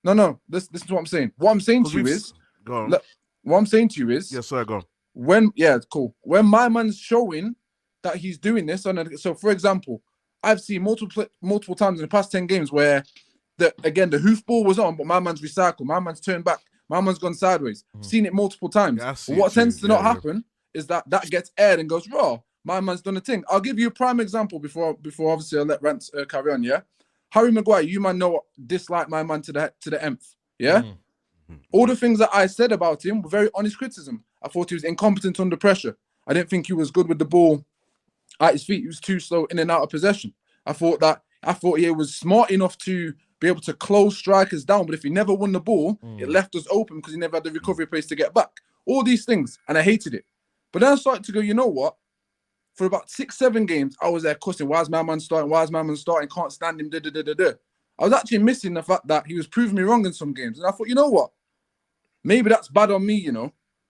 No. This is what I'm saying. What I'm saying to you is, what I'm saying to you is, yes, sir, go. Cool. When my man's showing that he's doing this, so for example, I've seen multiple times in the past 10 games where the hoofball was on, but my man's recycled, my man's turned back, my man's gone sideways. Seen it multiple times. But what tends to not happen is that gets aired and goes raw. My man's done a thing. I'll give you a prime example before obviously I'll let Rance carry on. Yeah, Harry Maguire, you man know dislike my man to the nth. Yeah, all the things that I said about him were very honest criticism. I thought he was incompetent under pressure. I didn't think he was good with the ball at his feet. He was too slow in and out of possession. I thought he was smart enough to be able to close strikers down, but if he never won the ball, it left us open because he never had the recovery pace to get back. All these things, and I hated it. But then I started to go, you know what? For about 6-7 games, I was there cussing. Why is my man starting? Can't stand him. I was actually missing the fact that he was proving me wrong in some games. And I thought, you know what? Maybe that's bad on me,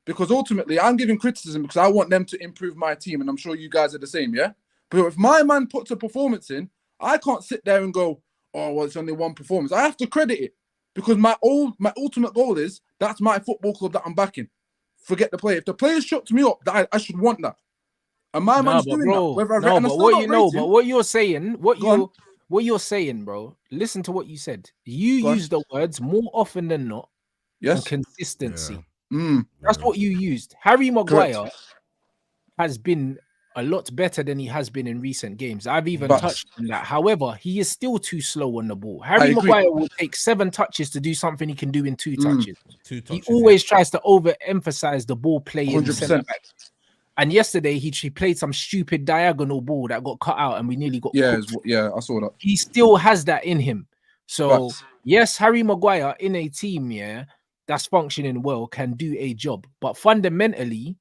because ultimately I'm giving criticism because I want them to improve my team. And I'm sure you guys are the same, yeah? But if my man puts a performance in, I can't sit there and go, oh, well, it's only one performance. I have to credit it because my ultimate goal is that's my football club that I'm backing. Forget the player. If the player shuts me up, I should want that. And my man's doing that. But what you're saying, bro, listen to what you said. You use the words more often than not. Yes. Consistency. Yeah. That's what you used. Harry Maguire has been a lot better than he has been in recent games. I've even touched on that. However, he is still too slow on the ball. Harry Maguire will take 7 touches to do something he can do in 2 touches. He always tries to overemphasize the ball play in the centre back. And yesterday he played some stupid diagonal ball that got cut out and we nearly got cooked. I saw that. He still has that in him. So yes, Harry Maguire in a team, that's functioning well can do a job. But fundamentally,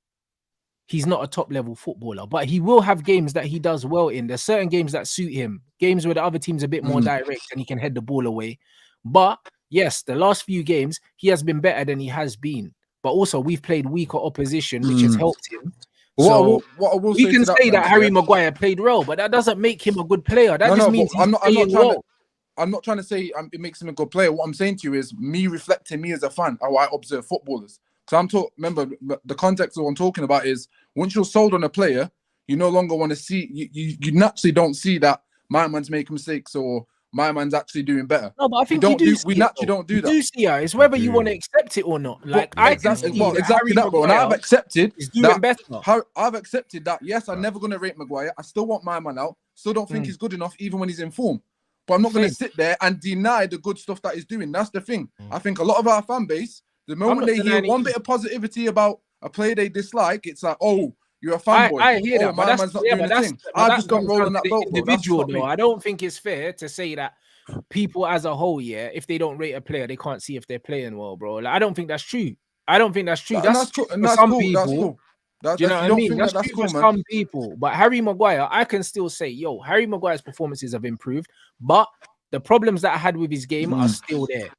he's not a top-level footballer. But he will have games that he does well in. There's certain games that suit him. Games where the other team's a bit more direct and he can head the ball away. But yes, the last few games, he has been better than he has been. But also, we've played weaker opposition, which has helped him. So we can say that Harry Maguire played well, but that doesn't make him a good player. That just means I'm not trying to say it makes him a good player. What I'm saying to you is me reflecting me as a fan, how I observe footballers. Because remember, the context of what I'm talking about is once you're sold on a player, you no longer want to see, you naturally don't see that my man's making mistakes or my man's actually doing better. No, but I think we naturally don't do that. You do see her. It's whether you want to accept it or not. Like exactly that. But when I've accepted I've accepted that. Yes, I'm never going to rate Maguire. I still want my man out. Still don't think he's good enough, even when he's in form. But I'm not going to sit there and deny the good stuff that he's doing. That's the thing. I think a lot of our fan base, the moment they hear one bit of positivity about a player they dislike, it's like, oh, you're a fanboy. I hear that, my man's not doing the thing. I just don't roll on that boat. Individual, though. I don't think it's fair to say that people as a whole, if they don't rate a player, they can't see if they're playing well, bro. Like, I don't think that's true. That's cool. Do you know what I mean? That's true for some people. But Harry Maguire, I can still say, yo, Harry Maguire's performances have improved, but the problems that I had with his game are still there.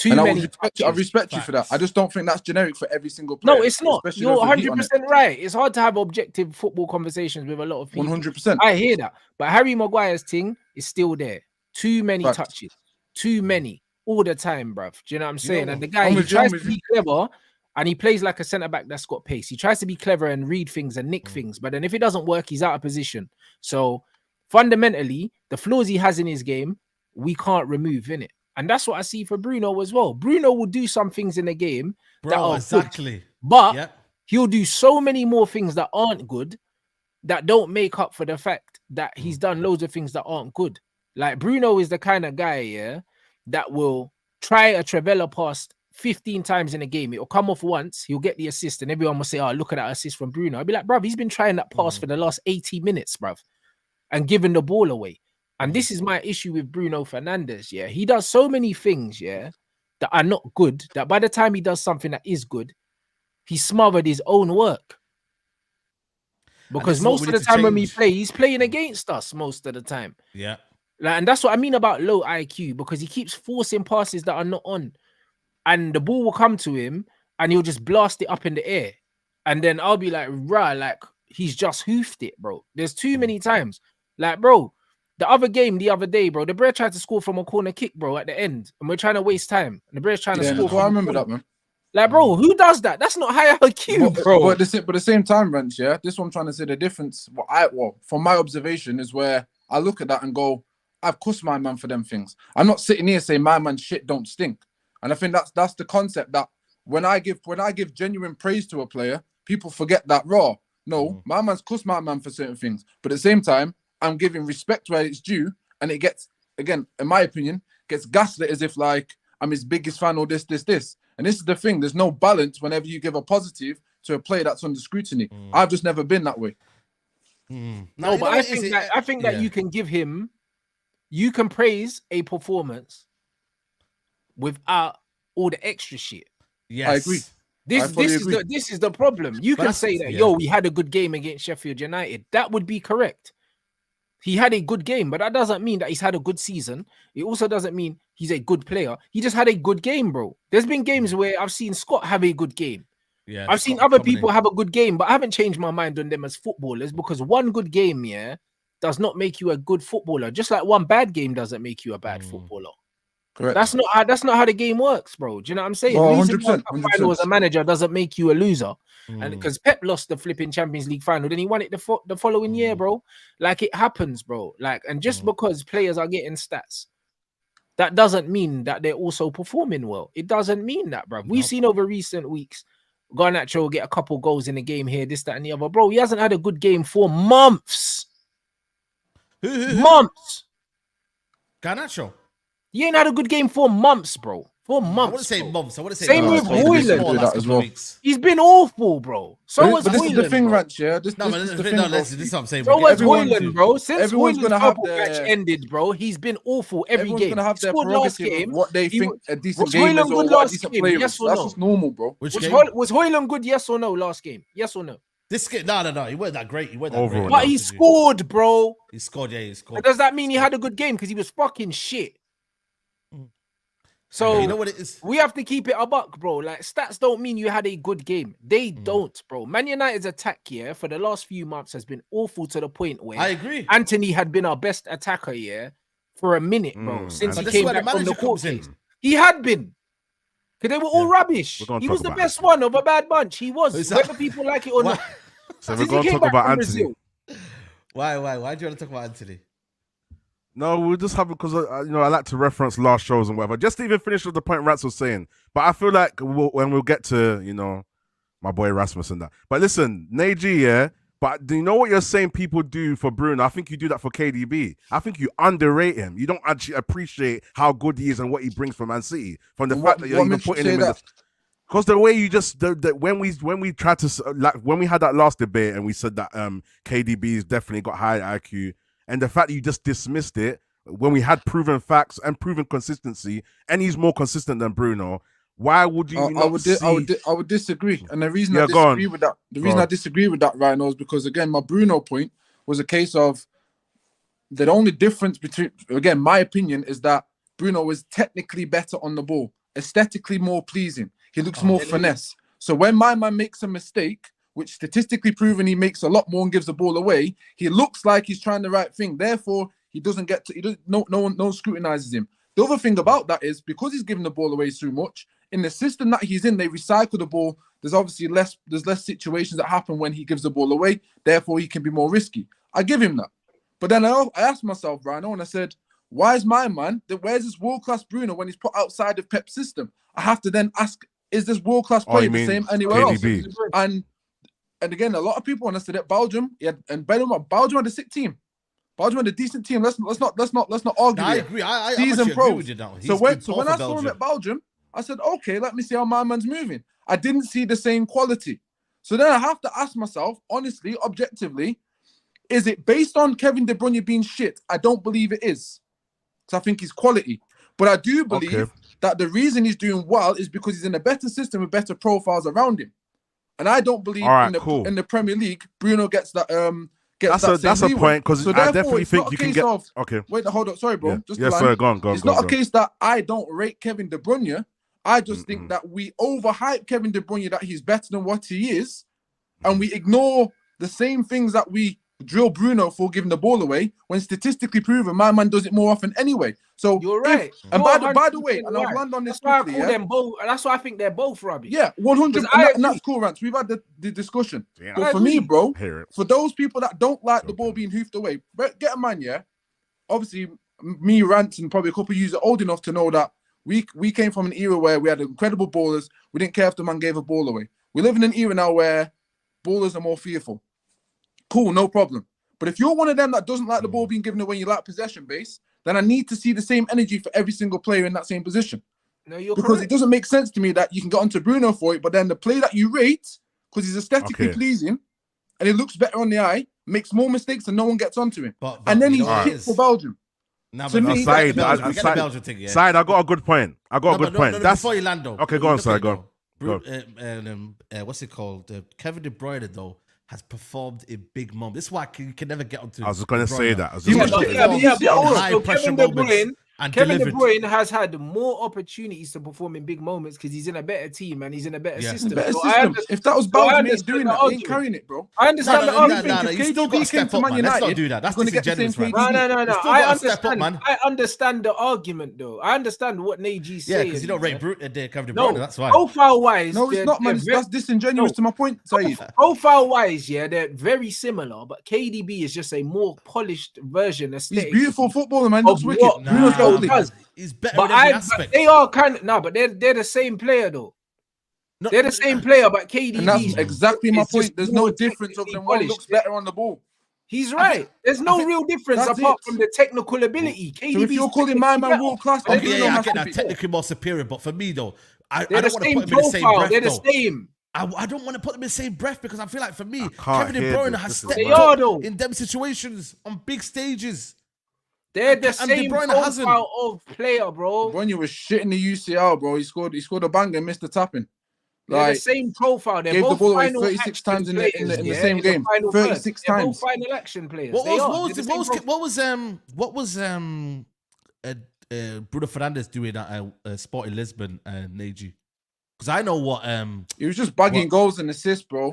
I respect you for that. I just don't think that's generic for every single player. No, it's not. You're 100% right. It's hard to have objective football conversations with a lot of people. 100%. I hear that. But Harry Maguire's thing is still there. Too many touches. Too many. All the time, bruv. Do you know what I'm saying? And the guy, he tries to be clever and he plays like a centre-back that's got pace. He tries to be clever and read things and nick things. But then if it doesn't work, he's out of position. So fundamentally, the flaws he has in his game, we can't remove, innit? And that's what I see for Bruno as well. Bruno will do some things in the game that are good, but he'll do so many more things that aren't good that don't make up for the fact that he's done loads of things that aren't good. Like Bruno is the kind of guy, that will try a Trevella pass 15 times in a game. It'll come off once, he'll get the assist, and everyone will say, oh, look at that assist from Bruno. I'll be like, bruv, he's been trying that pass for the last 80 minutes, bruv, and giving the ball away. And this is my issue with Bruno Fernandes, He does so many things, that are not good, that by the time he does something that is good, he smothered his own work. Because most of the time when we play, he's playing against us most of the time. Yeah. And that's what I mean about low IQ, because he keeps forcing passes that are not on. And the ball will come to him and he'll just blast it up in the air. And then I'll be like, rah, like he's just hoofed it, bro. There's too many times. Like, bro, the other game the other day, bro, De Bruyne tried to score from a corner kick, bro, at the end. And we're trying to waste time. And De Bruyne's trying to score. I remember that, man. Like, bro, who does that? That's not high IQ, bro. But at the same time, Ranch, this is what I'm trying to say. The difference, from my observation, is where I look at that and go, I've cussed my man for them things. I'm not sitting here saying my man shit don't stink. And I think that's the concept, that when I give genuine praise to a player, people forget that raw. No, my man's cussed my man for certain things. But at the same time, I'm giving respect where it's due, and it gets, again, in my opinion, gets gaslit as if like I'm his biggest fan or this. And this is the thing, there's no balance whenever you give a positive to a player that's under scrutiny. I've just never been that way. No, but I think that you can give him, you can praise a performance without all the extra shit. Yes. I agree. This is the problem. You can say that, he had a good game against Sheffield United. That would be correct. He had a good game, but that doesn't mean that he's had a good season. It also doesn't mean he's a good player. He just had a good game, bro. There's been games where I've seen Scott have a good game. Yeah, I've seen other people have a good game, but I haven't changed my mind on them as footballers, because one good game, does not make you a good footballer. Just like one bad game doesn't make you a bad footballer. Correct. That's not how the game works, bro. Do you know what I'm saying? Well, losing 100%, a final as a manager doesn't make you a loser. And because Pep lost the flipping Champions League final, then he won it the following year, bro. Like, it happens, bro. Like, and just because players are getting stats, that doesn't mean that they're also performing well. It doesn't mean that, bro. We've seen over recent weeks, Garnacho get a couple goals in the game here, this, that, and the other. Bro, he hasn't had a good game for months. Months. Garnacho. He ain't had a good game for months, bro. For months. I wouldn't say months. I wouldn't say same with Højlund. He's been awful, bro. So was Højlund. This is the thing, Ranch, This is what I'm saying. So was Højlund, bro. Since Højlund's purple patch ended, bro, he's been awful every game. Everyone's gonna have their prerogative of what they think a decent game is or what a decent player is. That's just normal, bro. Was Højlund good, yes or no, last game? Yes or no? This game, no. He wasn't that great. But he scored, bro. He scored. But does that mean he had a good game? Because he was fucking shit. So you know what it is? We have to keep it a buck, bro. Like, stats don't mean you had a good game. They don't, bro. Man United's attack for the last few months has been awful to the point where I agree. Anthony had been our best attacker for a minute, bro. Since he came back from the court case. He had been. Because they were all rubbish. He was the best one of a bad bunch. He was. Whether people like it or not. So we're going to talk about Anthony. Why do you want to talk about Anthony? No, we'll just have it because I like to reference last shows and whatever. Just to even finish with the point Rats was saying. But I feel like when we'll get to, my boy Rasmus and that. But listen, Neji, but do you know what you're saying people do for Bruno? I think you do that for KDB. I think you underrate him. You don't actually appreciate how good he is and what he brings for Man City. From the fact that you're even putting him in the... Because the way you just when we tried to when we had that last debate and we said that KDB's definitely got high IQ, and the fact that you just dismissed it when we had proven facts and proven consistency, and he's more consistent than Bruno. Why would you I would disagree, and the reason I disagree with that, Rhino, is because again, my Bruno point was a case of the only difference between, again, my opinion is that Bruno is technically better on the ball, aesthetically more pleasing. He looks more finesse. So when my man makes a mistake, which statistically proven he makes a lot more and gives the ball away, he looks like he's trying the right thing. Therefore, he doesn't get to. No one scrutinizes him. The other thing about that is because he's giving the ball away so much. In the system that he's in, they recycle the ball. There's obviously less situations that happen when he gives the ball away. Therefore, he can be more risky. I give him that. But then I asked myself, Rhino, and I said, why is my man, where's this world-class Bruno when he's put outside of Pep's system? I have to then ask, is this world-class player the same anywhere KDB. else? And again, a lot of people, when I said that Belgium, Belgium had a sick team. Belgium had a decent team. Let's not argue. I agree. I Season agree with you now. So when I saw him at Belgium, I said, okay, let me see how my man's moving. I didn't see the same quality. So then I have to ask myself, honestly, objectively, is it based on Kevin De Bruyne being shit? I don't believe it is. Because I think he's quality. But I do believe that the reason he's doing well is because he's in a better system with better profiles around him. And I don't believe in the Premier League, Bruno gets that. That's a point, because I definitely think you can get. Wait, hold up. Sorry, bro. Yeah. Sorry, go on. It's not a case that I don't rate Kevin De Bruyne. I just think that we overhype Kevin De Bruyne, that he's better than what he is, and we ignore the same things that we drill Bruno for giving the ball away, when statistically proven my man does it more often anyway. So you're right. And by the way, and I'll land on this quickly. Them both, that's why I think they're both rubbish. Yeah, 100. And that's cool, Rance. We've had the discussion. Yeah, but for me, bro, for those people that don't like the ball being hoofed away, get a man. Yeah, obviously, me, Rance, and probably a couple of you are old enough to know that we came from an era where we had incredible ballers. We didn't care if the man gave a ball away. We live in an era now where ballers are more fearful. Cool, no problem. But if you're one of them that doesn't like the ball being given away, you like possession base, then I need to see the same energy for every single player in that same position. No, you're because correct. It doesn't make sense to me that you can get onto Bruno for it, but then the play that you rate, because he's aesthetically pleasing and he looks better on the eye, makes more mistakes and no one gets onto him. And then he's hit for Belgium. Said, I got a good point. Before you land, though. Okay, go on, sorry, go on. What's it called? Kevin De Bruyne, though, has performed in big moments. This is why you can never get onto. I was just going to say that. Kevin De Bruyne has had more opportunities to perform in big moments because he's in a better team and he's in a better system. If that was Belgium doing that, he ain't carrying it, bro. I understand the argument. No, you still got to step up, man. Let's not do that. That's disingenuous, man. No. I understand the argument, though. I understand what Neji's saying. Yeah, because you don't rate Kevin De Bruyne, that's why. Profile-wise... No, it's not, man. That's disingenuous to my point, Saeed. Profile-wise, yeah, they're very similar, but KDB is just a more polished version. He's beautiful footballer, man. Looks wicked. He's better in every aspect. They are but they're the same player though. They're the same player, but KDB. And that's exactly my point. There's no difference of them. One looks better on the ball. He's right. There's no real difference apart from the technical ability. KDB. So if you're calling my man world class, I get that technically more superior. But for me though, I don't want to put him in the same breath. They're the same. I don't want to put them in the same breath because I feel like for me, Kevin De Bruyne has stepped up in them situations on big stages. They're the same profile of player, bro. When you were shit in the UCL, bro, he scored a banger and missed the tapping. They're the same profile. They're gave both the ball away 36 times in the same game. 36 times. Both final action players. What was Bruno Fernandes doing at Sporting Lisbon and Neji? Because I know what he was just bagging goals and assists, bro.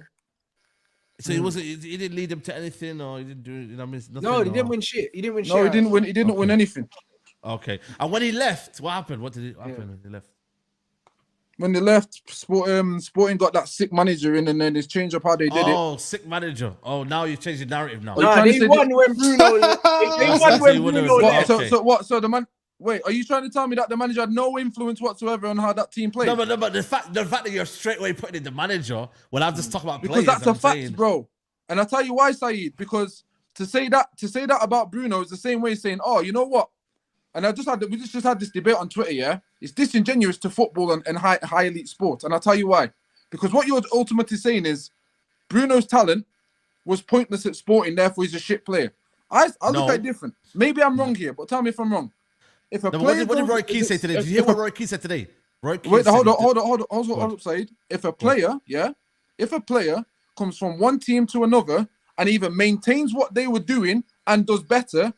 So he didn't lead them to anything, or he didn't do nothing. No, he didn't win shit. He didn't win shit. No, he didn't win anything. Okay. And when he left, what happened? What happened when he left? When they left, Sporting got that sick manager in, and then they changed up how they did it. Oh, sick manager. Oh, now you changed the narrative now. No, they won when Bruno. They won when Bruno left. So what? So the man. Wait, are you trying to tell me that the manager had no influence whatsoever on how that team played? No, but the fact that you're straight away putting in the manager, well, I'm just talking about because players. That's a fact, bro. And I'll tell you why, Saeed. Because to say that about Bruno is the same way saying, oh, you know what? And we just had this debate on Twitter, yeah? It's disingenuous to football and high elite sports. And I'll tell you why. Because what you're ultimately saying is Bruno's talent was pointless at Sporting, therefore he's a shit player. I look at it different. Maybe I'm wrong here, but tell me if I'm wrong. If a player what did Roy Keane say today? Did you hear what Roy Keane said today? Wait, hold on, Said. If a player comes from one team to another and either maintains what they were doing and does better,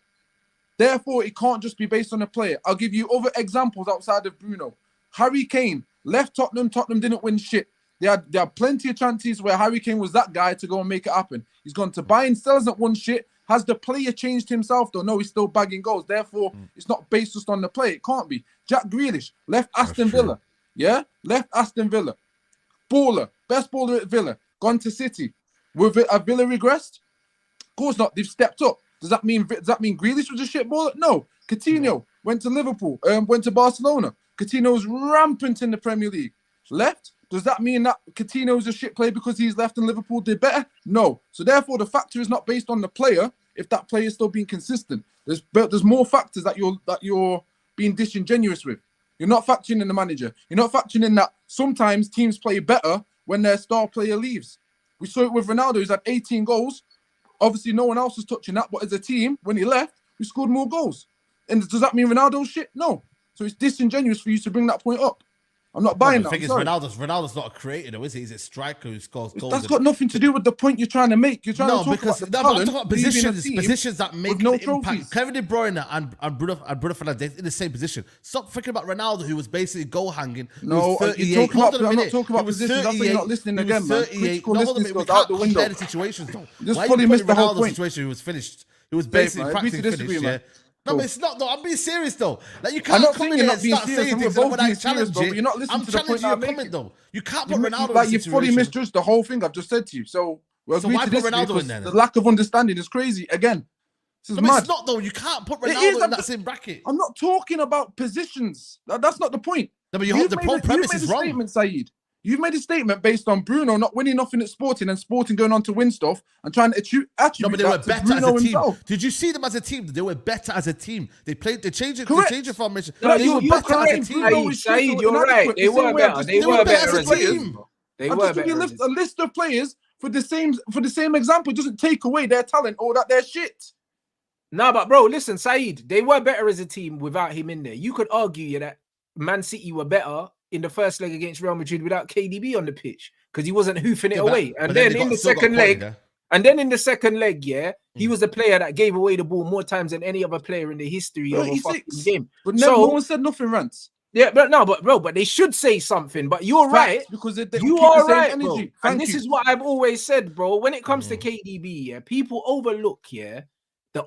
therefore it can't just be based on a player. I'll give you other examples outside of Bruno. Harry Kane left Tottenham didn't win shit. There are plenty of chances where Harry Kane was that guy to go and make it happen. He's gone to Bayern, still hasn't won shit. Has the player changed himself though? No, he's still bagging goals. Therefore, it's not based just on the play. It can't be. Jack Grealish left Aston Villa. Yeah? Left Aston Villa. Baller. Best baller at Villa. Gone to City. Have Villa regressed? Of course not. They've stepped up. Does that mean Grealish was a shit baller? No. Coutinho went to Liverpool. Went to Barcelona. Coutinho's rampant in the Premier League. Left. Does that mean that Coutinho is a shit player because he's left and Liverpool did better? No. So therefore, the factor is not based on the player. If that player is still being consistent, there's more factors that you're being disingenuous with. You're not factoring in the manager. You're not factoring in that sometimes teams play better when their star player leaves. We saw it with Ronaldo, who's had 18 goals. Obviously, no one else was touching that. But as a team, when he left, we scored more goals. And does that mean Ronaldo's shit? No. So it's disingenuous for you to bring that point up. I'm not buying that. The thing is, Ronaldo's not a creator, though, is he? He's a striker who scores goals. That's got nothing to do with the point you're trying to make. You're trying to talk about the talent, I'm talking about positions that make no the impact. Kevin De Bruyne and Bruno Fernandes in the same position. Stop thinking about Ronaldo, who was basically goal hanging. No, I'm not talking about positions. That's why you're not listening again, man. Critical listening goes out the window. The situations, though. Just fully missed the whole point. Situation who was finished. He was basically practically finished. Yeah. No, but it's not though. I'm being serious though. Like you can't come in and start saying things when I challenge it. You're not listening to the point I'm making though. You can't put Ronaldo in like you fully misjudged the whole thing I've just said to you. So we'll agree to this because the lack of understanding is crazy. Again, this is mad. It's not though. You can't put Ronaldo in that same bracket. I'm not talking about positions. That's not the point. No, but the whole premise is wrong. Statement, Saeed. You've made a statement based on Bruno not winning nothing at Sporting and Sporting going on to win stuff and trying to attribute no, but they were better Bruno as a team. Himself. Did you see them as a team? They were better as a team. They changed it. Correct. They changed the formation. No, they were better as a team. Saeed, you're right. They were better. They were better as a team. I'll just give you a list of players for the same example. It doesn't take away their talent or that they're shit. No, but bro, listen, Saeed, they were better as a team without him in there. You could argue that Man City were better in the first leg against Real Madrid without KDB on the pitch because he wasn't hoofing it away. And then in the second leg, he was the player that gave away the ball more times than any other player in the history of a fucking game. But no one said nothing, Rants. Yeah, but they should say something. But you're right because you are right, bro. And this is what I've always said, bro. When it comes to KDB, people overlook the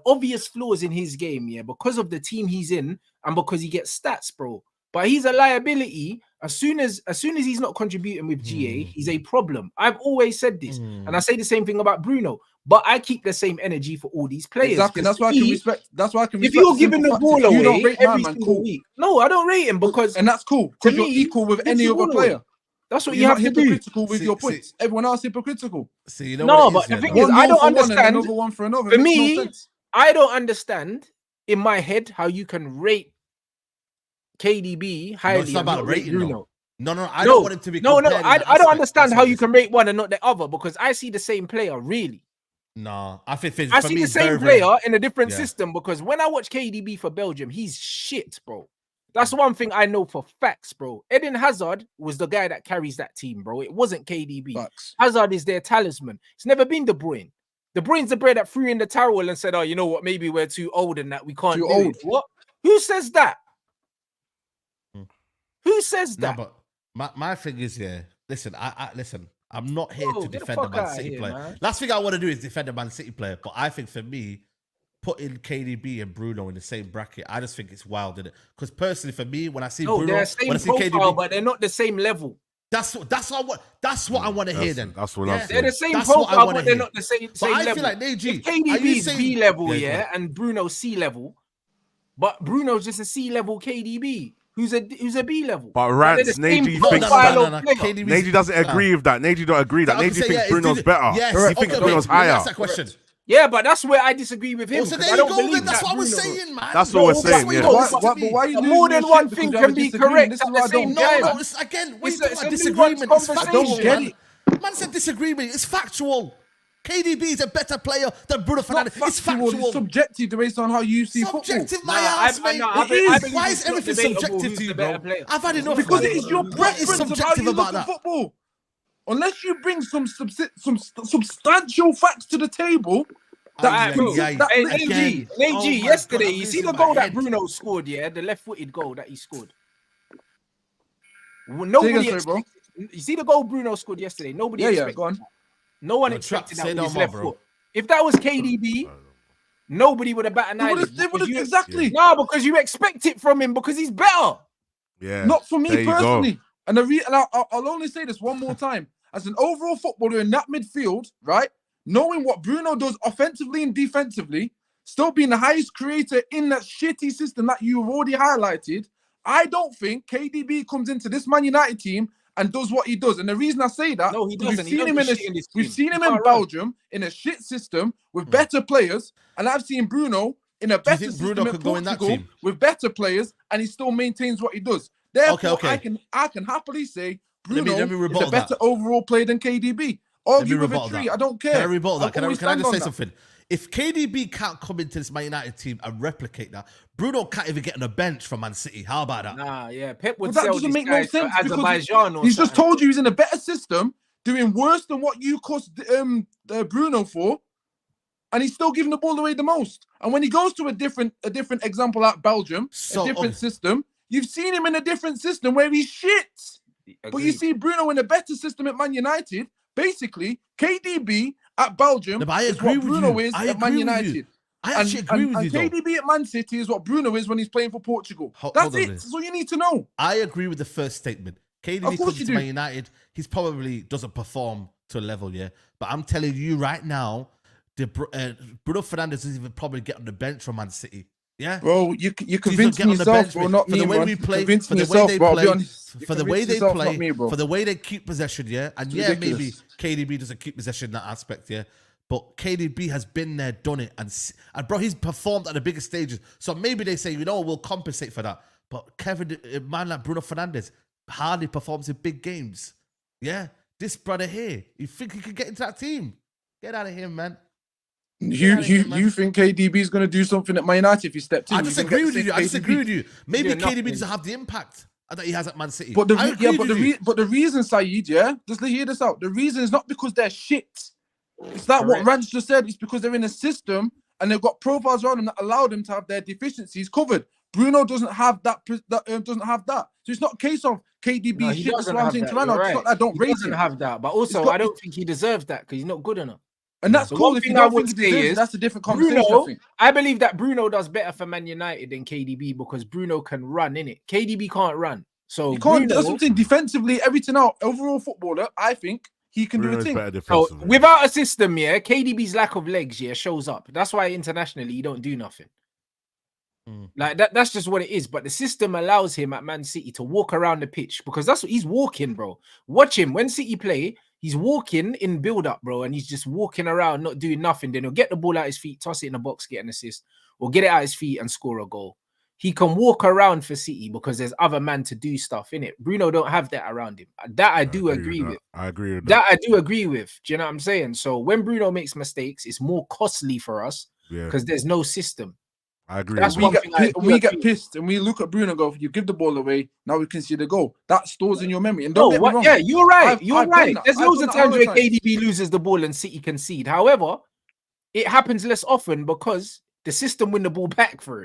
obvious flaws in his game, because of the team he's in and because he gets stats, bro. But he's a liability. As soon as he's not contributing with GA, he's a problem. I've always said this, and I say the same thing about Bruno. But I keep the same energy for all these players. Exactly. That's why I can respect. That's why I can. If you're giving the ball away, you don't rate every man, single week. No, I don't rate him because, and that's cool because you're equal with any other player. That's what you have to do. Hypocritical with your points. Everyone else hypocritical. See, you know but the thing is, I don't understand. Another one for another. For me, I don't understand in my head how you can rate KDB highly. It's not about rating. Bruno. No, I don't want him to be. I don't understand how you can rate one and not the other because I see the same player really. No, I think I see the same player in a different system because when I watch KDB for Belgium, he's shit, bro. That's one thing I know for facts, bro. Eden Hazard was the guy that carries that team, bro. It wasn't KDB. Facts. Hazard is their talisman. It's never been De Bruyne. De Bruyne's the player that threw in the towel and said, "Oh, you know what? Maybe we're too old and that we can't do it." What? Who says that? Who says that? No, but my thing is, listen, listen. I'm not here to defend the Man City player. Man. Last thing I want to do is defend the Man City player. But I think for me, putting KDB and Bruno in the same bracket, I just think it's wild, isn't it? Because personally, for me, when I see Bruno, they're same profile, but they're not the same level. That's what I want to hear. Then that's what I'm saying. They're the same profile, but they're not the same level. I feel like Neji, KDB is B level, and Bruno C level, but Bruno's just a C level KDB. Who's a B level? But Rants, Neji thinks that. Neji doesn't agree with that. Neji don't agree that. Neji thinks Bruno's better. He thinks Bruno's higher. That's that question. Yeah, but that's where I disagree with him. So there you go, then. That's what we're saying, man. That's what we're saying, But why you more than one thing can be correct at the same time. No, again, when you talk about disagreement, it's factual. Man said disagreement, it's factual. KDB is a better player than Bruno Fernandes. It's factual. It's subjective based on how you see subjective, football. my ass, mate. Why is everything subjective to you, bro? I've had enough. Because it is your preference of how you look at football. Unless you bring some substantial facts to the table. NG, yesterday, you see the goal that Bruno scored, yeah? The left-footed goal that he scored. You see the goal Bruno scored yesterday? Nobody expected that. No one expected that with his left foot. If that was KDB, nobody would have batted an eyelid. Exactly. No, because you expect it from him because he's better. Yeah. Not for me personally. And I'll only say this one more time. As an overall footballer in that midfield, right? Knowing what Bruno does offensively and defensively, still being the highest creator in that shitty system that you've already highlighted, I don't think KDB comes into this Man United team and does what he does. And the reason I say that, no, he doesn't. We've seen him in Belgium in a shit system with better players, and I've seen Bruno in a better system in Portugal with better players, and he still maintains what he does. Therefore, I can happily say Bruno is a better overall player than KDB. Argue with a tree, I don't care. Can I rebuttal that? Can I just say something? If KDB can't come into this Man United team and replicate that, Bruno can't even get on the bench for Man City. How about that? Nah, yeah. Pep would that doesn't make no sense because he's just told you he's in a better system, doing worse than what you cost Bruno for, and he's still giving the ball away the most. And when he goes to a different example like Belgium, a different system, you've seen him in a different system where he's shit. Agreed. But you see Bruno in a better system at Man United. Basically, KDB at Belgium is what Bruno is at Man United. I actually agree with you, though. KDB at Man City is what Bruno is when he's playing for Portugal. That's it. That's all you need to know. I agree with the first statement. KDB comes to Man United, he's probably doesn't perform to a level, yeah. But I'm telling you right now, Bruno Fernandes doesn't even probably get on the bench for Man City. Yeah, bro, you convince me yourself, bro, not me, man. For the way we play, for the way they play, for the way they keep possession, yeah. And yeah, maybe KDB doesn't keep possession in that aspect, yeah. But KDB has been there, done it, and bro, he's performed at the biggest stages. So maybe they say, we'll compensate for that. But a man like Bruno Fernandes hardly performs in big games. Yeah, this brother here, you think he could get into that team? Get out of here, man. You think KDB is going to do something at Man United if he stepped in? I disagree with you. Maybe KDB doesn't have the impact that he has at Man City. But the reason, Saeed, just hear this out. The reason is not because they're shit. It's like what Rance just said. It's because they're in a system and they've got profiles around them that allow them to have their deficiencies covered. Bruno doesn't have that. Doesn't have that. So it's not a case of KDB shit. That's what I'm saying. I don't rate him. He doesn't have that. But also, I don't think he deserves that because he's not good enough. And that's cool. If you don't think he deserves, that's a different conversation. I believe that Bruno does better for Man United than KDB because Bruno can run, innit? KDB can't run. So he can't do something defensively, everything out. Overall footballer, I think he can do a thing. So without a system, KDB's lack of legs, shows up. That's why internationally you don't do nothing. Like that's just what it is. But the system allows him at Man City to walk around the pitch because that's what he's walking, bro. Watch him when City play. He's walking in build-up, bro, and he's just walking around, not doing nothing. Then he'll get the ball out his feet, toss it in the box, get an assist, or get it out his feet and score a goal. He can walk around for City because there's other man to do stuff, innit? Bruno don't have that around him. That I do agree with. I agree with that. That I do agree with. Do you know what I'm saying? So when Bruno makes mistakes, it's more costly for us because there's no system. I agree. That's we get pissed and we look at Bruno and go, you give the ball away, now we can see the goal. That stores in your memory. And don't get me wrong. Yeah, you're right. You're right. There's loads of times where KDB loses the ball and City concede. However, it happens less often because the system win the ball back for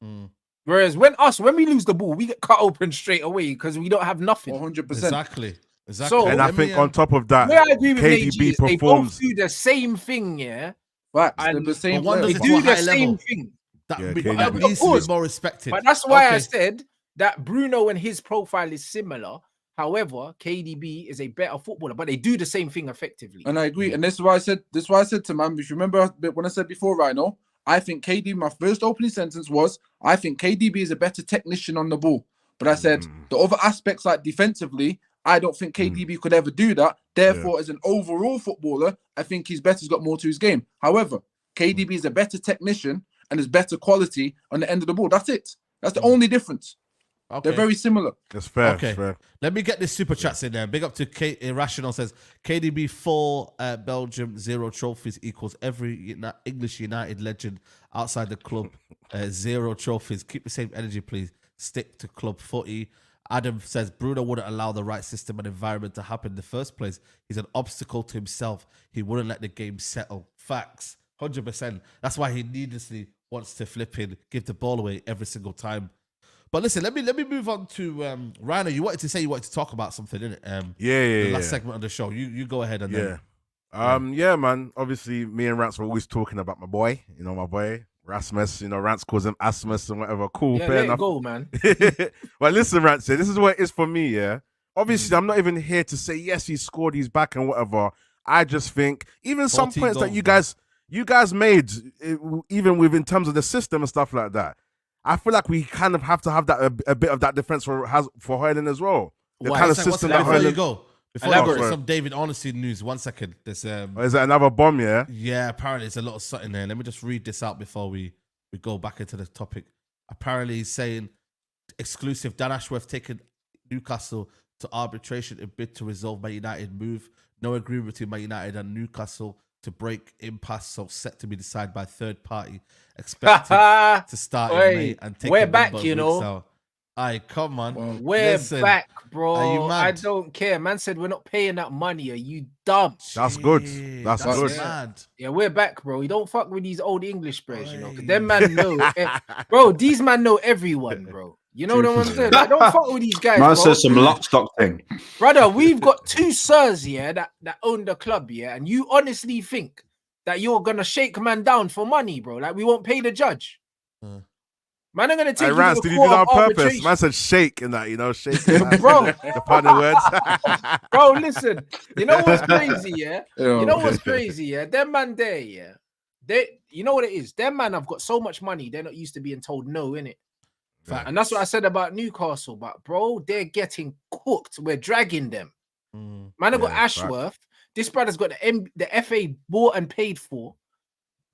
him. Whereas when we lose the ball, we get cut open straight away because we don't have nothing. 100%. Exactly. So, and I think on top of that, where I agree with KDB performs. They both do the same thing, Right. And the same they do the same thing. That needs to be more respected. But that's why I said that Bruno and his profile is similar. However, KDB is a better footballer, but they do the same thing effectively. And I agree. And this is why I said to man, if you remember when I said before, Rhino, I think KDB, my first opening sentence was, I think KDB is a better technician on the ball. But I said the other aspects like defensively, I don't think KDB could ever do that. Therefore, as an overall footballer, I think he's better. He's got more to his game. However, KDB is a better technician and is better quality on the end of the ball. That's it. That's the only difference. Okay. They're very similar. It's fair. Okay. It's fair. Let me get this super chats in there. Big up to Irrational says KDB 4 Belgium 0 trophies equals every English United legend outside the club 0 trophies. Keep the same energy, please. Stick to club footy. Adam says Bruno wouldn't allow the right system and environment to happen in the first place. He's an obstacle to himself. He wouldn't let the game settle. Facts. 100%. That's why he needlessly wants to flip in, give the ball away every single time. But listen, let me move on to Rhino. You wanted to talk about something, didn't it? The last segment of the show. You go ahead and then. Yeah, man. Obviously, me and Rance were always talking about my boy. You know, my boy Rasmus. You know, Rance calls him Asmus and whatever. Cool, Yeah, fair let it enough. go, man. But listen, Rance, this is what it is for me. Yeah. Obviously, I'm not even here to say yes, he scored, he's back, and whatever. I just think even some points that you guys made, even in terms of the system and stuff like that. I feel like we kind of have to have that a bit of that defense for Hoyland as well. The kind of system that before Hoyland. you go, before you go, some David Honesty news. 1 second. There's is that another bomb? Yeah. Yeah. Apparently, there's a lot of something there. Let me just read this out before we go back into the topic. Apparently, he's saying exclusive. Dan Ashworth taking Newcastle to arbitration in bid to resolve Man United move. No agreement between Man United and Newcastle to break impasse, so set to be decided by third party. Expected to start in May and take we're a back, number of you know. weeks out. Aye, come on. We're Listen, back, are bro. you mad? I don't care. Man said we're not paying that money. Are you dumb? That's good. That's good. Mad. Yeah, we're back, bro. You don't fuck with these old English players, you know. Cause them man know, bro. These man know everyone, bro. You know what I'm saying? Like, don't fuck with these guys, Man bro. says some lockstock thing. Brother, we've got 2 sirs, yeah, that own the club, yeah, and you honestly think that you're gonna shake man down for money, bro? Like we won't pay the judge. Man, I'm gonna take you Rance, to the did you do court that of on purpose? arbitration. Man said shake in that, you know, shake. Bro. The funny words. Bro, listen. You know what's crazy, yeah? Yo. You know what's crazy, yeah? Them man there, yeah. You know what it is? Them man have got so much money, they're not used to being told no, innit? Facts. And that's what I said about Newcastle. But bro, they're getting cooked. We're dragging them. Man, I've got Ashworth. This brother's got the FA bought and paid for.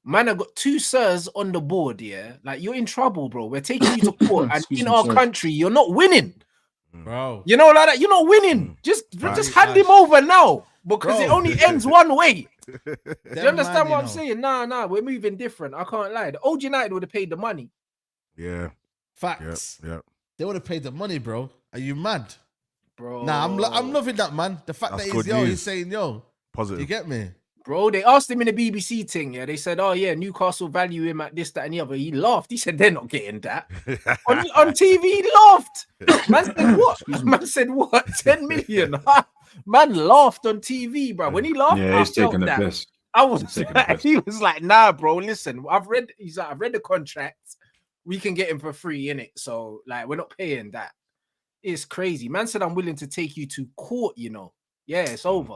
Man, I've got 2 sirs on the board, yeah. Like you're in trouble, bro. We're taking you to court, and in our country, you're not winning. Bro. You know, like that, you're not winning. Just hand him over now. Because it only ends one way. Do you understand what I'm saying? Nah, we're moving different. I can't lie. The old United would have paid the money. Yeah. Facts. Yeah. They would have paid the money, bro. Are you mad? Bro. Nah, I'm loving that, man. The fact That's that good he's news. he's saying Positive. You get me? Bro, they asked him in the BBC thing, yeah. They said, oh, yeah, Newcastle value him at this, that, and the other. He laughed. He said, they're not getting that. on TV, he laughed. Man said, what? Man said, what? 10 million? Man laughed on TV, bro. When he laughed, Yeah, he's taking the piss. I was like, he was like, nah, bro, listen, I've read the contract. We can get him for free, innit? So, like, we're not paying that. It's crazy. Man said, I'm willing to take you to court, you know. Yeah, it's over.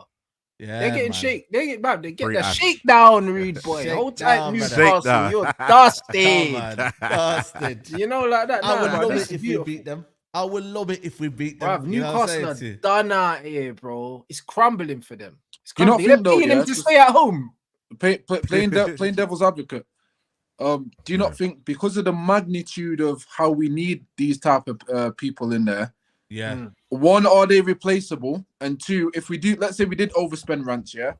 Yeah, they're getting man. shake. They get Free the ash. shakedown, Reed boy. Shake Hold tight, down, Newcastle. brother. You're dusted. Oh, man. Dusted. You know, like that. I would Nah, love this it is if we beat them. I would love it if we beat them. Bruv, You know what I'm Newcastle saying are to you? done out here, bro. It's crumbling for them. It's You not crumbling. They're think though, paying yeah, him to stay at home. Playing devil's advocate. Do you not think because of the magnitude of how we need these type of people in there? Yeah. One, are they replaceable? And 2, if we do, let's say we did overspend Rance, yeah.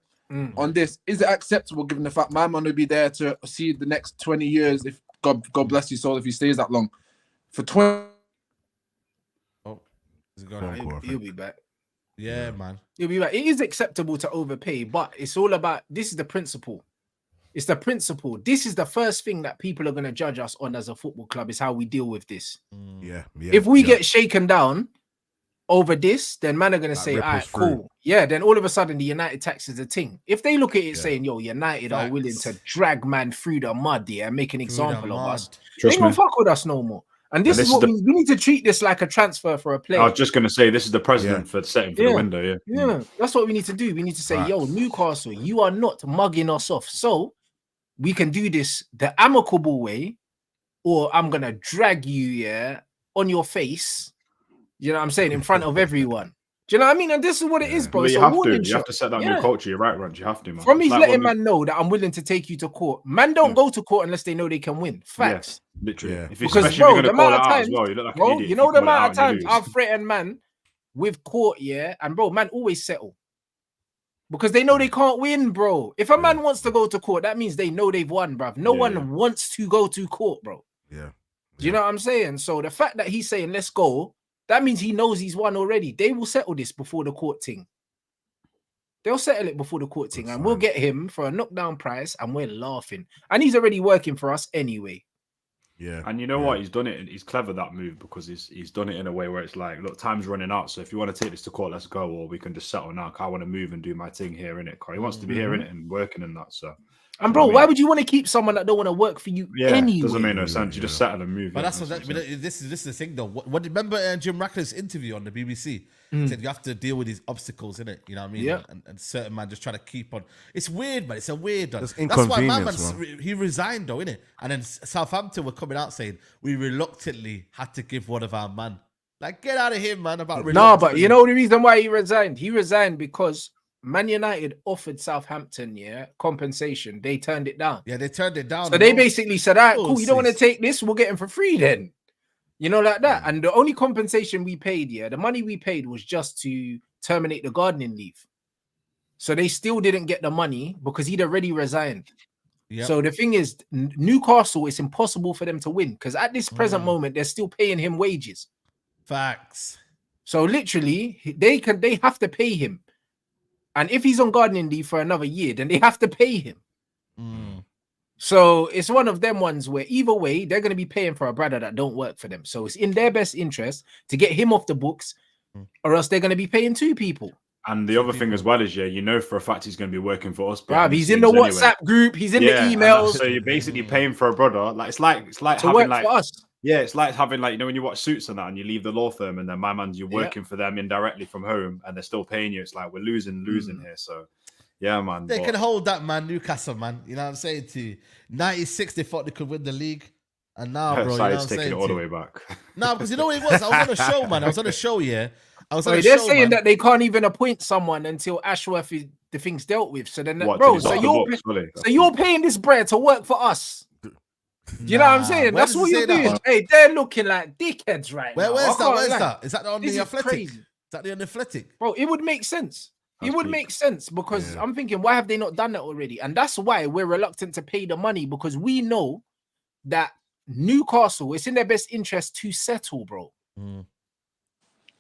On this, is it acceptable given the fact my man will be there to see the next 20 years if God bless his soul if he stays that long for 20? Oh, is it gone? He'll be back. Yeah, man. He'll be back. It is acceptable to overpay, but it's all about this is the principle. It's the principle. This is the first thing that people are going to judge us on as a football club is how we deal with this. Yeah. If we get shaken down over this, then man are going to say, all right, cool. Yeah, then all of a sudden the United tax is a thing. If they look at it saying, yo, United are willing to drag man through the mud, yeah, and make an example of us, they ain't going to fuck with us no more. And this is what we need to treat this like a transfer for a player. I was just going to say, this is the president for setting for the window, Yeah, that's what we need to do. We need to say, yo, Newcastle, you are not mugging us off. So we can do this the amicable way, or I'm going to drag you, on your face. You know what I'm saying? In front of everyone. Do you know what I mean? And this is what it is, bro. Well, it's you a have warning to. You have shot. to set that new culture. You're right, Raj. You have to, man. From he's like letting man know that I'm willing to take you to court. Man don't go to court unless they know they can win. Facts. Yeah, literally. Yeah. Because, bro, the amount of times, well, you look like bro, an idiot you know the call it amount out of and you times lose. I've threatened man with court, yeah, and bro, man always settle. Because they know they can't win, bro. If a man wants to go to court, that means they know they've won, bruv. No one wants to go to court, bro. Yeah. Do you know what I'm saying? So the fact that he's saying let's go, that means he knows he's won already. They will settle this before the court thing. They'll settle it before the court thing, and we'll get him for a knockdown price, and we're laughing. And he's already working for us anyway. Yeah. And you know what? He's done it. He's clever, that move, because he's done it in a way where it's like, look, time's running out. So if you want to take this to court, let's go, or we can just settle now. I want to move and do my thing here, innit? He wants to be here, innit, and working in that. So. And bro, why would you want to keep someone that don't want to work for you anyway? Doesn't make no sense. You just settle and move. But that's what this is the thing though. What remember Jim Ratcliffe's interview on the BBC? He said you have to deal with these obstacles, innit? You know what I mean? Yeah. And certain man just trying to keep on. It's weird, man. It's a weird one. That's That's why inconvenience, he resigned though, innit? And then Southampton were coming out saying we reluctantly had to give one of our man. Like, get out of here, man. No, but you know the reason why he resigned? He resigned because Man United offered Southampton, compensation. They turned it down. Yeah, they turned it down. So they basically said, all right, cool, you don't want to take this, we'll get him for free then. You know, like that. And the only compensation we paid, the money we paid was just to terminate the gardening leave. So they still didn't get the money because he'd already resigned. Yep. So the thing is, Newcastle, it's impossible for them to win because at this present moment, they're still paying him wages. Facts. So literally, they have to pay him. And if he's on gardening leave for another year, then they have to pay him. So it's one of them ones where either way, they're going to be paying for a brother that don't work for them. So it's in their best interest to get him off the books or else they're going to be paying two people. And the other thing as well is, you know for a fact he's going to be working for us. Bruv, he's in the WhatsApp group. He's in the emails. So you're basically paying for a brother. Like it's like to having work like for us. Yeah, it's like having like, you know, when you watch Suits and that and you leave the law firm and then my man's, you're working for them indirectly from home and they're still paying you. It's like we're losing here. So yeah, man. They can hold that, man, Newcastle, man. You know what I'm saying to you? 96, they thought they could win the league. And now, bro, you know what I'm taking saying it all the way back. No, because you know what it was? I was on a show, man. I was on a show, yeah. They're saying that they can't even appoint someone until Ashworth is the thing's dealt with. So then, you're paying this bread to work for us. You know what I'm saying? That's what you're doing. Hey, they're looking like dickheads right now. Where's that? Is that on the Athletic? Is that the Athletic? Bro, it would make sense. It would make sense because I'm thinking, why have they not done that already? And that's why we're reluctant to pay the money because we know that Newcastle, it's in their best interest to settle, bro.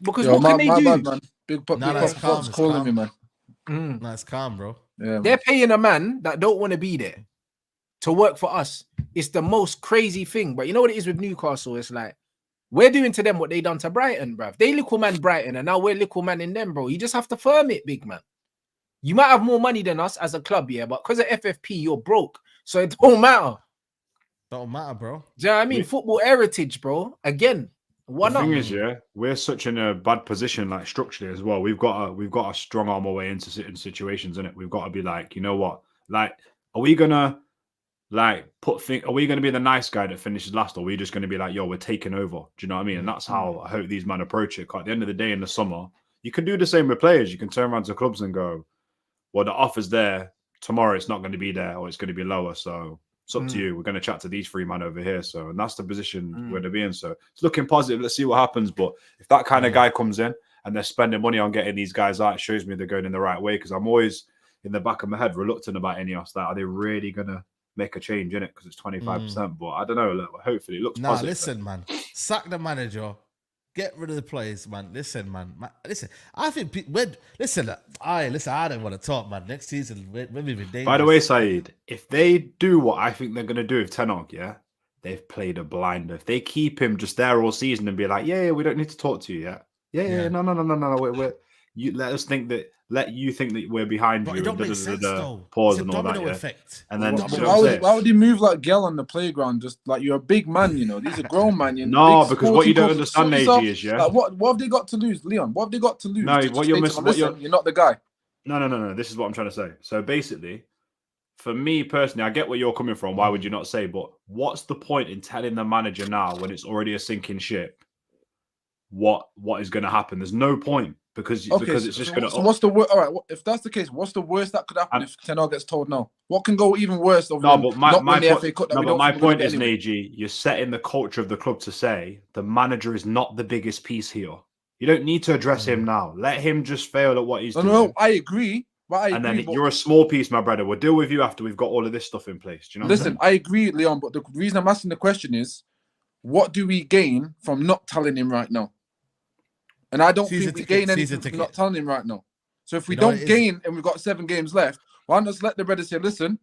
Because what can they do? Bad, man. Big Pop's calling me, man. No, it's calm, bro. Yeah, they're paying a man that don't want to be there to work for us. It's the most crazy thing. But you know what it is with Newcastle? It's like, we're doing to them what they done to Brighton, bruv. They little man Brighton, and now we're little man in them, bro. You just have to firm it, big man. You might have more money than us as a club, but because of FFP, you're broke. So it don't matter. Don't matter, bro. Do you know what I mean? Football heritage, bro. Again, the thing is, we're such in a bad position, like structurally as well. We've got to strong arm our way into certain situations, innit? We've got to be like, you know what? Like, are we gonna are we gonna be the nice guy that finishes last, or are we just gonna be like, yo, we're taking over? Do you know what I mean? And that's how I hope these men approach it. At the end of the day, in the summer, you can do the same with players. You can turn around to clubs and go, well, the offer's there. Tomorrow it's not going to be there, or it's going to be lower. So it's up to you. We're going to chat to these three men over here. So, and that's the position we're going to be in. So it's looking positive. Let's see what happens. But if that kind of guy comes in and they're spending money on getting these guys out, it shows me they're going in the right way. Because I'm always in the back of my head reluctant about Ineos. That are they really going to make a change in it? Because it's 25%. But I don't know. Look, hopefully it looks positive. Listen, man. Sack the manager. Get rid of the players, man. Listen, man. Listen, I think I don't want to talk, man. Next season, we're dangerous. By the way, Saeed, if they do what I think they're going to do with Ten Hag, they've played a blinder. If they keep him just there all season and be like, we don't need to talk to you yet. No. Let you think that we're behind you. It don't make sense, though. Pause it's and a all that. domino effect. And then why would he move like Gel on the playground? Just like you're a big man, you know. These are grown man. No, because what you don't understand, AG, is like, what have they got to lose, Leon? What have they got to lose? No, what you're missing. You're not the guy. No. This is what I'm trying to say. So basically, for me personally, I get where you're coming from. Why would you not say? But what's the point in telling the manager now when it's already a sinking ship? What is going to happen? There's no point. because it's just going to. So what's the worst? All right, if that's the case, what's the worst that could happen if Ten Hag gets told no? What can go even worse? My point is, Neji, you're setting the culture of the club to say the manager is not the biggest piece here. You don't need to address him now. Let him just fail at what he's doing. No, I agree. You're a small piece, my brother. We'll deal with you after we've got all of this stuff in place. Do you know? Listen, I agree, Leon. But the reason I'm asking the question is, what do we gain from not telling him right now? And I don't think we gain anything from not telling him right now. So if we don't gain and we've got 7 games left, why not just let the brothers say, listen,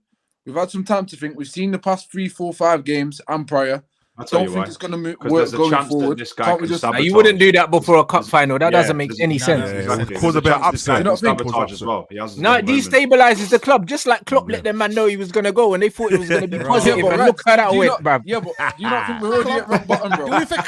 we've had some time to think. We've seen the past 3, 4, 5 games and prior. I don't think it's going to work going forward. You wouldn't do that before a cup final. That doesn't make any sense. Cause a bit of upset. Sabotage as well. No, it destabilizes the club. Just like Klopp let them man know he was going to go and they thought it was going to be positive. And look how that went, bruv. Yeah, but do you not think we're already at rock bottom, bro? Do it for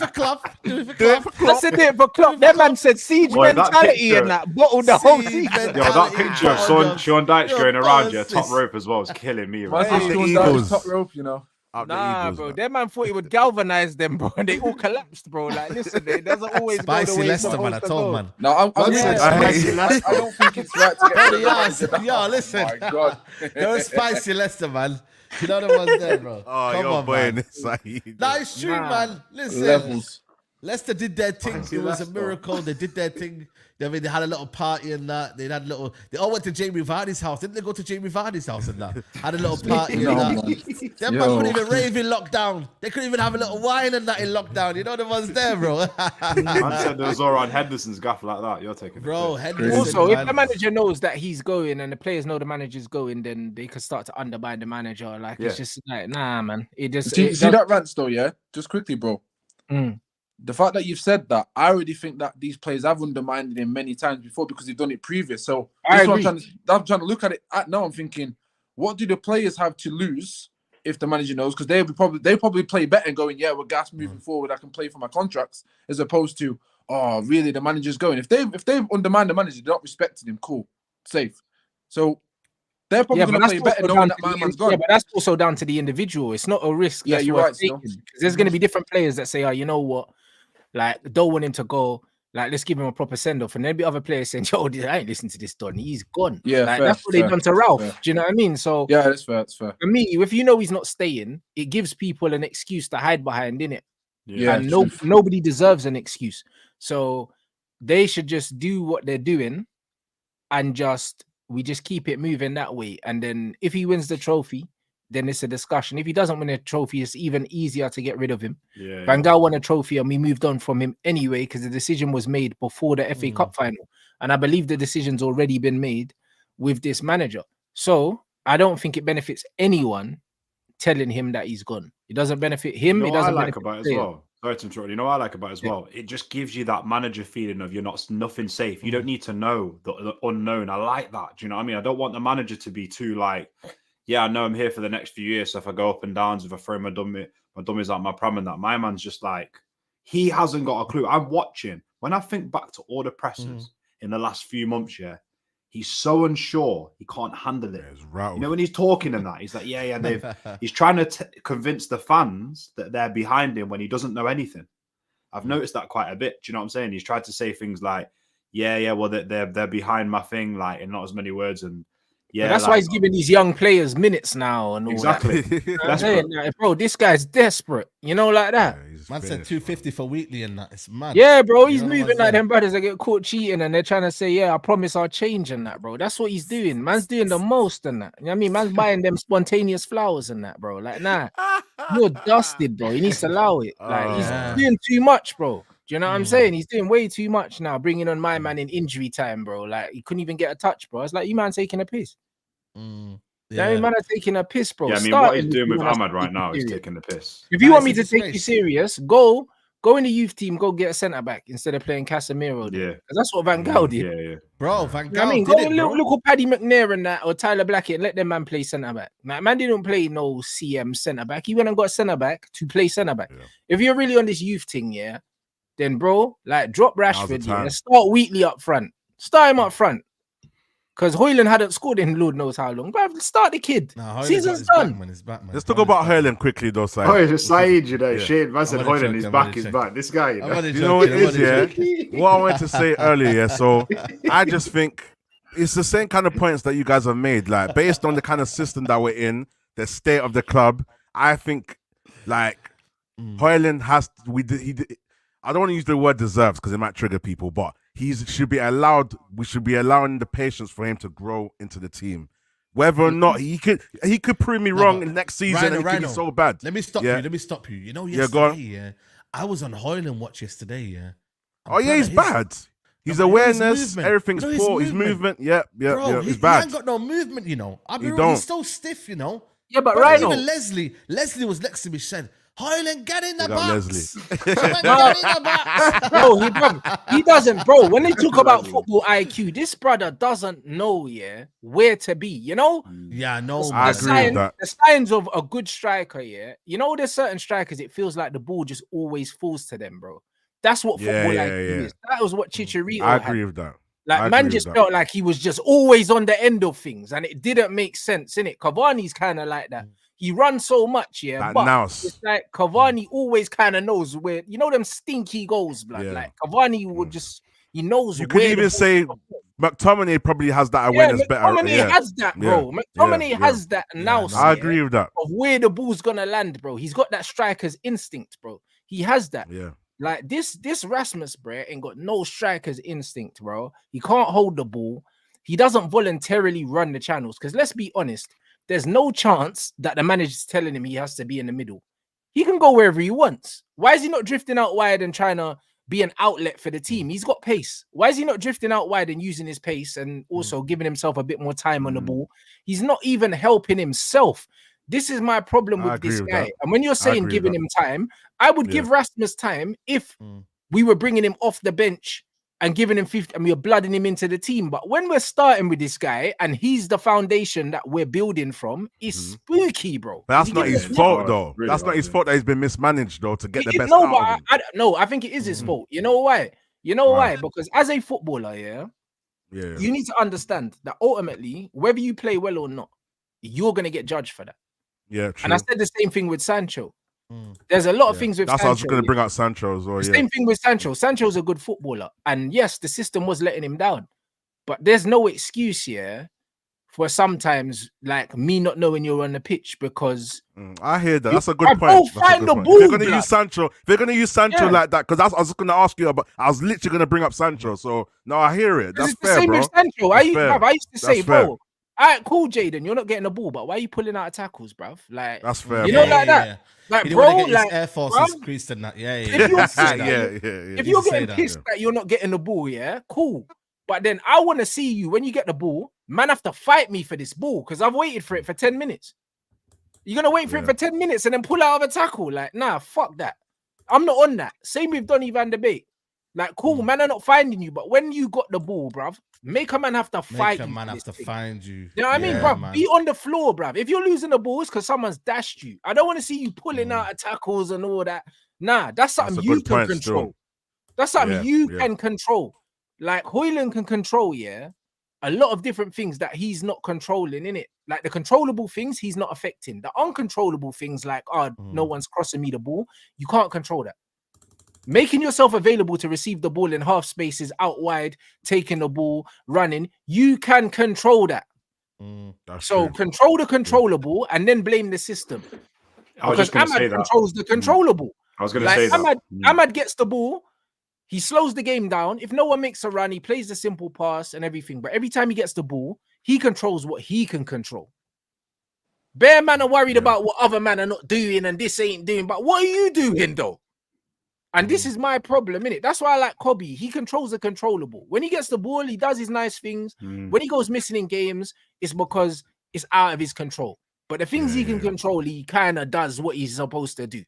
Klopp. I said it for Klopp. That man said siege mentality and that bottled the whole season. Yo, that picture of Sean Dyche going around your top rope as well is killing me. Top rope, you know. Nah, bro. That man thought he would galvanize them, bro. And they all collapsed, bro. Like, listen, it doesn't always spicy go the way Leicester, man. I told man. No, I don't think it's right to get Yo, listen. Oh my God. They're spicy Leicester, man. You know the ones there, bro. Come on, man. Nah, it's true, man. Listen. Levels. Leicester did their thing. It was a miracle. They did their thing. I mean, they had a little party and that. They all went to Jamie Vardy's house. Didn't they go to Jamie Vardy's house and that? Had a little party and that. Them man couldn't even rave in lockdown. They couldn't even have a little wine and that in lockdown. You know the ones there, bro. Man said there was all around Henderson's gaff like that. You're taking bro. Henderson. Also, if the manager knows that he's going and the players know the manager's going, then they could start to undermine the manager. Like it's just like, nah, man. It just see that rant though, yeah. Just quickly, bro. The fact that you've said that, I already think that these players have undermined him many times before because they've done it previous. So I'm trying to look at it now. I'm thinking, what do the players have to lose if the manager knows? Because they probably play better and going, yeah, we're gas moving forward. I can play for my contracts, as opposed to, oh, really, the manager's going. If they've undermined the manager, they're not respecting him. Cool, safe. So they're probably going to play better knowing that my man's gone. Yeah, but that's also down to the individual. It's not a risk. Yeah, you're right. Because there's going to be different players that say, oh, you know what? Like, don't want him to go. Like, let's give him a proper send-off. And there'll be other players saying, yo, I ain't listening to this Don. He's gone. Yeah, like, fair, that's what they've done to Ralph. Fair. Do you know what I mean? So yeah, that's fair. That's fair. For me, if you know he's not staying, it gives people an excuse to hide behind, innit? Yeah. And nobody deserves an excuse. So they should just do what they're doing and we just keep it moving that way. And then if he wins the trophy, then it's a discussion. If he doesn't win a trophy, it's even easier to get rid of him. Van Gaal won a trophy and we moved on from him anyway because the decision was made before the FA Cup final. And I believe the decision's already been made with this manager. So I don't think it benefits anyone telling him that he's gone. It doesn't benefit him. You know it doesn't what I like benefit about it as well. Sorry to interrupt. You know what I like about it as well? It just gives you that manager feeling of nothing safe. You don't need to know the unknown. I like that. Do you know what I mean? I don't want the manager to be too like, yeah, I know I'm here for the next few years. So if I go up and downs, if I throw my dummies out my pram and that, my man's just like, he hasn't got a clue. I'm watching. When I think back to all the pressers in the last few months, he's so unsure he can't handle it. You know, when he's talking and that, he's like, he's trying to convince the fans that they're behind him when he doesn't know anything. I've noticed that quite a bit. Do you know what I'm saying? He's tried to say things like, well, they're behind my thing, like in not as many words. And but that's why he's giving these young players minutes now and all that. Bro, this guy's desperate. You know, like that. Man said 250 for weekly and that. It's mad. Yeah, bro, he's moving like them brothers that get caught cheating and they're trying to say, yeah, I promise I'll change and that, bro. That's what he's doing. Man's doing the most and that. You know what I mean? Man's buying them spontaneous flowers and that, bro. Like, nah, you're dusted, bro. He needs to allow it. Like, he's doing too much, bro. Do you know what I'm saying? He's doing way too much now, bringing on my man in injury time, bro. Like, he couldn't even get a touch, bro. It's like, you man taking a piss. Yeah, man are taking a piss, bro. Yeah, I mean, what he's doing with Ahmad right now is taking the piss. If you want me to take you serious, go in the youth team, go get a centre back instead of playing Casemiro. Yeah, because that's what Van Gaal did. Yeah. Bro, Van Gaal. I mean, go and look at Paddy McNair and that, or Tyler Blackett, and let them man play centre back. Like, man didn't play no CM centre back. He went and got centre back to play centre back. Yeah. If you're really on this youth thing, then bro, like drop Rashford. Yeah, start Wheatley up front. Start him up front. Because Hoyland hadn't scored in Lord knows how long. But start the kid. Season's done. He's back, man. Let's talk about Hoyland quickly, though, Said. Oh, it's Said, you know. Yeah. Shane, man said Hoyland, he's back, he's back. This guy, you know. You know what it is, yeah? What I wanted to say earlier, yeah? So I just think it's the same kind of points that you guys have made. Like, based on the kind of system that we're in, the state of the club, I think, like, Hoyland has... I don't want to use the word deserves because it might trigger people, but should be allowed. We should be allowing the patience for him to grow into the team. Whether or not he could prove me wrong in next season, and he could be so bad. Let me stop you. Let me stop you. You know, yesterday, I was on Hoyland watch yesterday. Yeah. He's bad. His awareness, everything's poor. His movement, Bro, he's bad. He ain't got no movement. You know, he's so stiff. You know. Yeah, but right now, even Leslie was next to me. Said, Hoyland, get in the box. Bro, he doesn't, bro. When they talk about football IQ, this brother doesn't know, where to be. You know? Yeah, no. I agree with that. The signs of a good striker, you know, there's certain strikers. It feels like the ball just always falls to them, bro. That's what football IQ is. That was what Chicharito. I agree with that. Like, man just felt like he was just always on the end of things, and it didn't make sense, innit? Cavani's kind of like that. He runs so much, but it's like Cavani always kind of knows where, you know, them stinky goals, blood. Like Cavani would just, he knows. You could even say McTominay probably has that awareness better. McTominay has that, bro. McTominay has that now. I agree with that. Of where the ball's gonna land, bro. He's got that striker's instinct, bro. He has that. Yeah. Like this Rasmus, bro, ain't got no striker's instinct, bro. He can't hold the ball. He doesn't voluntarily run the channels. Because let's be honest, there's no chance that the manager's telling him he has to be in the middle. He can go wherever he wants. Why is he not drifting out wide and trying to be an outlet for the team? He's got pace. Why is he not drifting out wide and using his pace and also giving himself a bit more time on the ball? He's not even helping himself. This is my problem with this guy. And when you're saying giving him time, I would give Rasmus time if we were bringing him off the bench and giving him 50 and we were blooding him into the team. But when we're starting with this guy and he's the foundation that we're building from, it's spooky, bro. But that's not his fault, though. Really that's not his fault that he's been mismanaged, though, to get the best out of him. I think it is his fault. You know why? Why? Because as a footballer, you need to understand that ultimately, whether you play well or not, you're going to get judged for that. Yeah, true. And I said the same thing with Sancho. There's a lot of things with Sancho. Sancho. I was going to bring out Sancho as well. The same thing with Sancho. Sancho's a good footballer. And yes, the system was letting him down. But there's no excuse here for sometimes like me not knowing you're on the pitch because I hear that. That's a good point. Find the ball. If they're going to use Sancho like that, because I was going to ask you about, I was literally going to bring up Sancho. So no, I hear it. That's fair, same bro. with Sancho. I used to say, fair. bro, all right, cool, Jaden, you're not getting the ball, but why are you pulling out of tackles, bruv? Like, that's fair. You know, like that. Like, bro, like Air Force increased in that. If you're getting pissed that you're not getting the ball, cool. But then I want to see you when you get the ball, man, have to fight me for this ball because I've waited for it for 10 minutes. You're gonna wait for it for 10 minutes and then pull out of a tackle. Like, nah, fuck that. I'm not on that. Same with Donny van de Beek. Like, cool, man, I'm not finding you, but when you got the ball, bruv, make a man have to fight you. Make a man have to find you. You know what I mean, bruv? Man. Be on the floor, bruv. If you're losing the balls because someone's dashed you, I don't want to see you pulling out of tackles and all that. Nah, that's something you can control. That's something you can control. Like, Hoyland can control, a lot of different things that he's not controlling, innit? Like, the controllable things he's not affecting. The uncontrollable things like, no one's crossing me the ball, you can't control that. Making yourself available to receive the ball in half spaces, out wide, taking the ball, running, you can control that. So control the controllable and then blame the system. Because Ahmad controls the controllable. I was going to say that. Ahmad gets the ball, he slows the game down. If no one makes a run, he plays the simple pass and everything. But every time he gets the ball, he controls what he can control. Bare man are worried about what other man are not doing and this ain't doing. But what are you doing, though? And this is my problem, innit? That's why I like Kobe. He controls the controllable. When he gets the ball, he does his nice things. When he goes missing in games, it's because it's out of his control. But the things he can control, he kind of does what he's supposed to do.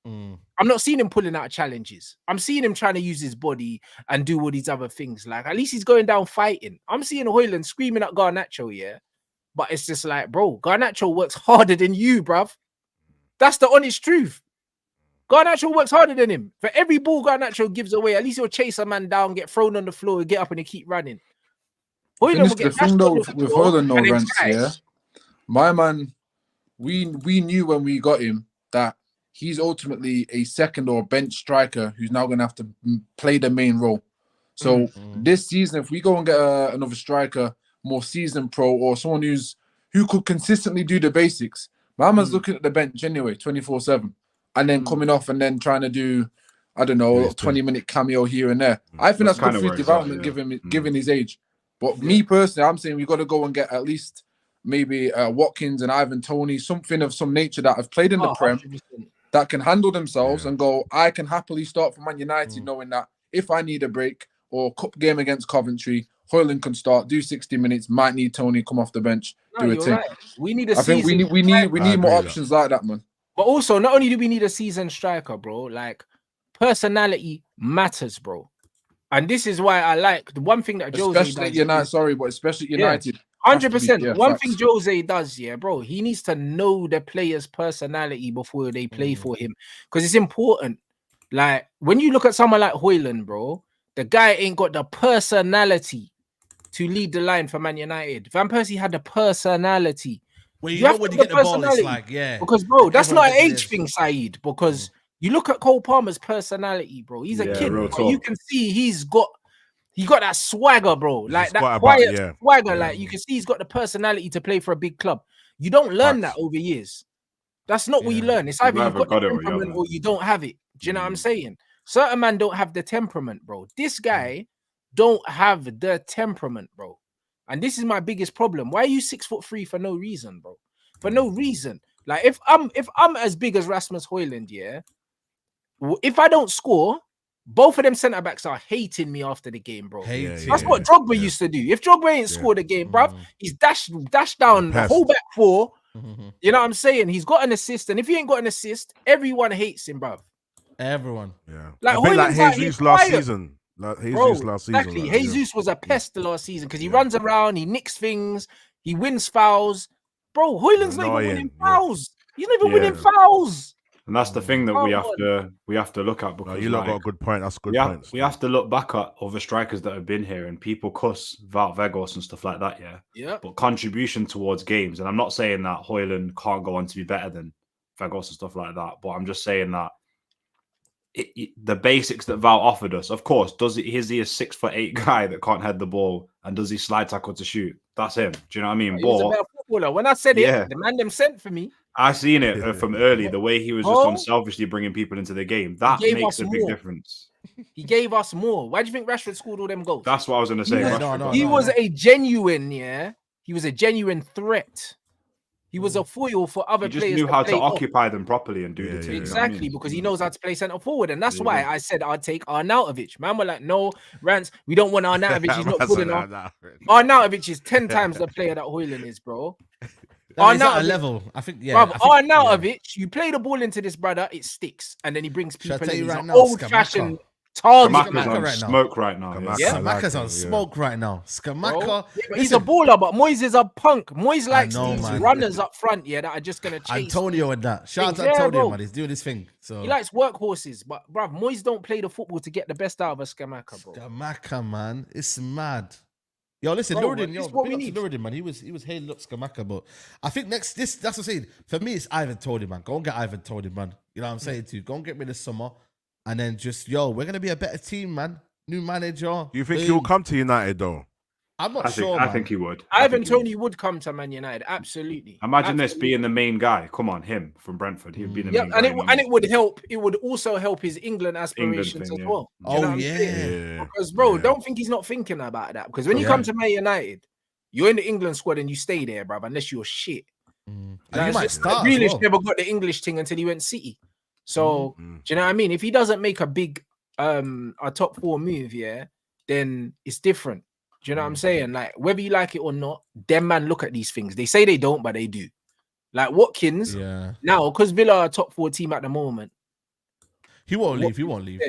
I'm not seeing him pulling out challenges. I'm seeing him trying to use his body and do all these other things. Like, at least he's going down fighting. I'm seeing Hoyland screaming at Garnacho, But it's just like, bro, Garnacho works harder than you, bruv. That's the honest truth. Garnacho works harder than him. For every ball Garnacho gives away, at least he'll chase a man down, get thrown on the floor, get up and he keep running. The thing though with Højlund, no rents, yeah. My man, we knew when we got him that he's ultimately a second or bench striker who's now going to have to play the main role. So this season, if we go and get another striker, more seasoned pro, or someone who could consistently do the basics, my man's looking at the bench anyway, 24/7, and then coming off and then trying to do, I don't know, a 20-minute cameo here and there. I think that's good for his development, given his age. But me personally, I'm saying we got to go and get at least maybe Watkins and Ivan Toney, something of some nature that have played in the Prem, 100%. That can handle themselves and go, I can happily start for Man United knowing that if I need a break or cup game against Coventry, Højlund can start, do 60 minutes, might need Toney, come off the bench, do a thing. Right. We need a I think we need more options like that, man. But also, not only do we need a seasoned striker, bro, like personality matters, bro. And this is why I like the one thing that Jose especially United. 100%. One thing Jose does, bro, he needs to know the player's personality before they play for him, because it's important. Like when you look at someone like Højlund, bro, the guy ain't got the personality to lead the line for Man United. Van Persie had the personality. Well, you know when you get the ball, it's like, because bro, that's not an age thing, Saeed. Because you look at Cole Palmer's personality, bro. He's a kid. You can see he got that swagger, bro. Like that quiet swagger. Like you can see he's got the personality to play for a big club. You don't learn that over years. That's not what you learn. It's either you've got the temperament or you don't have it. Do you know what I'm saying? Certain men don't have the temperament, bro. This guy don't have the temperament, bro. And this is my biggest problem. Why are you 6'3" for no reason, bro? For no reason. Like if I'm as big as Rasmus Højlund, if I don't score, both of them centre backs are hating me after the game, bro. That's what Drogba used to do. If Drogba ain't scored a game, bruv, he's dashed down the whole back four. You know what I'm saying? He's got an assist, and if he ain't got an assist, everyone hates him, bruv. Everyone. Yeah. Like Jesus last season. Exactly. Jesus was a pest last season because he runs around, he nicks things, he wins fouls. Bro, Højlund's not even winning fouls. He's not even winning fouls. And that's the thing that we have to look at, because you got a good point. That's a good point. We have to look back at other strikers that have been here, and people cuss Wout Weghorst and stuff like that, But contribution towards games, and I'm not saying that Højlund can't go on to be better than Weghorst and stuff like that, but I'm just saying that the basics that Wout offered us, of course, is he a 6'8" guy that can't head the ball, and does he slide tackle to shoot? That's him. Do you know what I mean? He was a better footballer. When I said it, the man them sent for me. I seen it from early, the way he was just unselfishly bringing people into the game. That makes a big difference. He gave us more. Why do you think Rashford scored all them goals? That's what I was going to say. He was a genuine, he was a genuine threat. He was a foil for other players. He just knew how to occupy them properly and do the thing. Exactly, because he knows how to play centre forward. And that's why I said I'd take Arnautovic. Man, we're like, no, Rance, we don't want Arnautovic. He's not good enough. Arnautovic is 10 times the player that Højlund is, bro. He's at a level, I think, Arnautovic, you play the ball into this brother, it sticks. And then he brings people in. Right now, old-fashioned Scamacca's on smoke right now. Scamacca's on smoke right now. Scamacca, he's a baller, but Moyes is a punk. Moyes likes these runners up front, that are just gonna chase. Antonio and that. Shout out to Antonio, man. He's doing his thing. So he likes workhorses, but bruv, Moyes don't play the football to get the best out of a Scamacca, bro. Scamacca, man, it's mad. Yo, listen, Nuruddin, man. He was hailing up Scamacca, but I think that's what I'm saying. For me, it's Ivan Toney, man. Go and get Ivan Toney, man. You know what I'm saying to you? Go and get me this summer. And then we're going to be a better team, man. New manager. You think he'll come to United, though? I'm not sure, I think he would. Ivan Toney would come to Man United, absolutely. Imagine this being the main guy. Come on, him from Brentford. He'd be the main guy. And it would help. It would also help his England aspirations as well. Because, bro, don't think he's not thinking about that. Because when you come to Man United, you're in the England squad and you stay there, bruv, unless you're shit. And you might start. Grealish never got the English thing until he went City. So, do you know what I mean? If he doesn't make a big, a top 4 move, then it's different. Do you know what I'm saying? Like, whether you like it or not, them man look at these things. They say they don't, but they do. Like Watkins, now, because Villa are a top 4 team at the moment. He won't leave. He won't leave.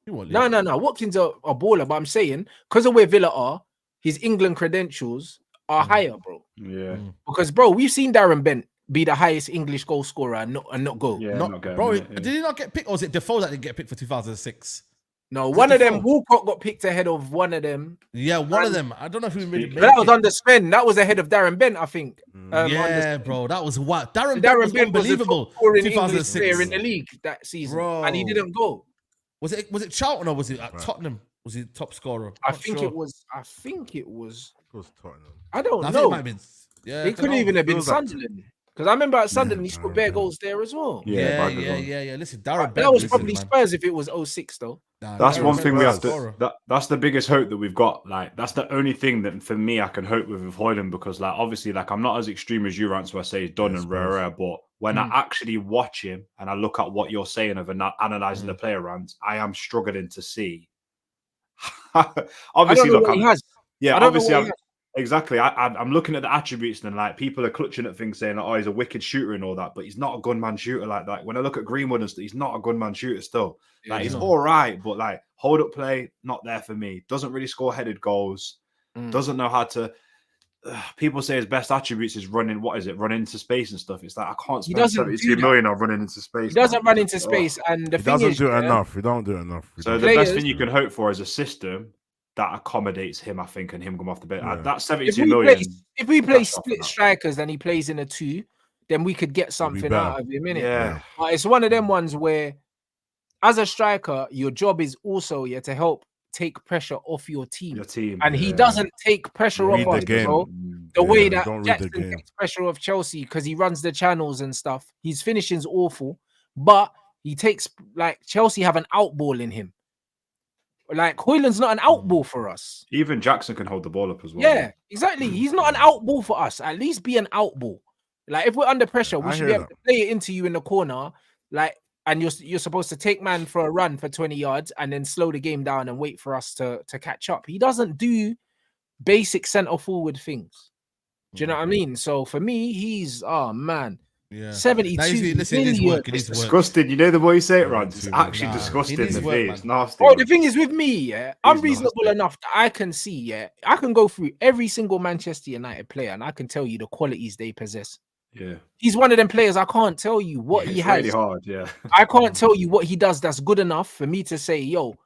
No. Watkins are a baller, but I'm saying, because of where Villa are, his England credentials are higher, bro. Yeah. Because, bro, we've seen Darren Bent be the highest English goal scorer and not go. Bro, did he not get picked, or was it Defoe that didn't get picked for 2006? No, one of them, Wilcox got picked ahead of one of them. Yeah, one of them. I don't know who made it. But that was under Sven. That was ahead of Darren Bent, I think. Yeah, bro, that was what Darren Bent was unbelievable. Was the top English player in the league that season, bro. And he didn't go. Was it Charlton or was it at Tottenham? Was he top scorer? I think it was. It was Tottenham. I don't know. Think it might have been. Yeah, it couldn't even have been Sunderland. Because I remember at Sunderland, he scored bare goals there as well. Yeah. Listen, Darren Bent. That was probably Spurs if it was 06 though. That's one thing we have to. That's the biggest hope that we've got. Like that's the only thing that for me I can hope with Højlund, because like obviously like I'm not as extreme as you, Rance, where I say he's done and rare, but when I actually watch him and I look at what you're saying of analyzing the player, Rance, I am struggling to see. Obviously, look, exactly. I'm looking at the attributes and like people are clutching at things saying, oh, he's a wicked shooter and all that, but he's not a gunman shooter like that. When I look at Greenwood and stuff, he's not a gunman shooter still. Like he's all right, but like hold up play, not there for me. Doesn't really score headed goals. Doesn't know how to. People say his best attributes is running. What is it? Running into space and stuff. It's like I can't spend 72 million on running into space. He doesn't run into space, and the thing is, do it enough. We don't do it enough. So the best thing you can hope for is a system that accommodates him, I think, and him come off the bench. That 72 million. If we play split strikers and he plays in a 2, then we could get something out of him. Yeah, but it's one of them ones where, as a striker, your job is also to help take pressure off your team. And he doesn't take pressure off us, bro. The way that Jackson takes pressure off Chelsea because he runs the channels and stuff. His finishing's awful, but he takes like Chelsea have an outball in him. Like Højlund's not an outball for us. Even Jackson can hold the ball up as well. Yeah, exactly. He's not an outball for us. At least be an outball. Like if we're under pressure, we should be able to play it into you in the corner. Like, and you're supposed to take man for a run for 20 yards and then slow the game down and wait for us to catch up. He doesn't do centre forward things. Do you know what I mean? So for me, he's 72 million. It's disgusting. You know the way you say it, Ron? It's actually disgusting. It's nasty. Oh, the thing is with me, I'm reasonable enough that I can see, I can go through every single Manchester United player and I can tell you the qualities they possess. Yeah, he's one of them players. I can't tell you what he has. Really hard, yeah. I can't tell you what he does that's good enough for me to say, yo,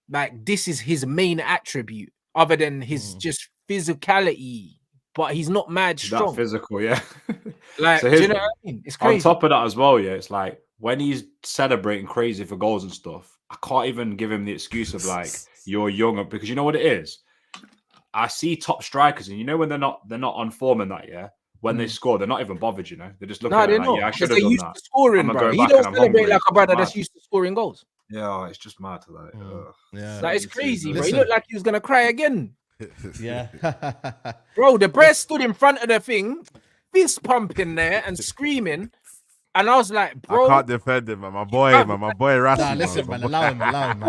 like this is his main attribute, other than his just physicality. But he's not mad strong. That physical, yeah. Like, do you know what I mean? It's crazy. On top of that as well, yeah. It's like when he's celebrating crazy for goals and stuff, I can't even give him the excuse of like you're young, because you know what it is. I see top strikers, and you know when they're not on form and that, yeah. When they score, they're not even bothered, you know. They're just looking at it like, I should have done that. Scoring, bro. He don't celebrate like a brother that's used to scoring goals. Yeah, it's just mad. Like, that is crazy, bro. He looked like he was gonna cry again. Yeah. Bro, the breast stood in front of the thing, fist pumping there and screaming. And I was like, bro, I can't defend him, man. My boy Rashford. Nah, listen, man. Allow him, man.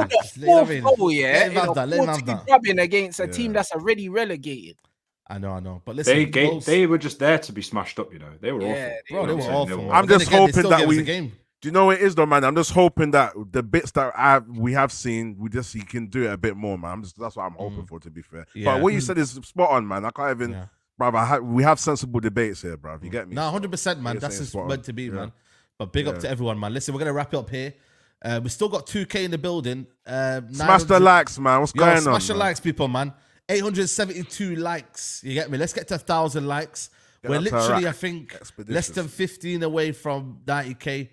Rubbing against a team that's already relegated. I know. But listen, they were just there to be smashed up, you know. They were awful. Bro, they were awful. I'm just hoping that we game. Do you know what it is though, man? I'm just hoping that the bits that we have seen, he can do it a bit more, man. That's what I'm hoping for, to be fair. Yeah. But what you said is spot on, man. I can't even, brother. We have sensible debates here, bro. You get me? No, 100%, man. That's just meant to be, man. But big up to everyone, man. Listen, we're gonna wrap it up here. We still got 2K in the building. Smash the likes, man. What's going on? Smash the likes, people, man. 872 likes. You get me? Let's get to 1,000 likes. We're literally, I think, less than 15 away from 90K.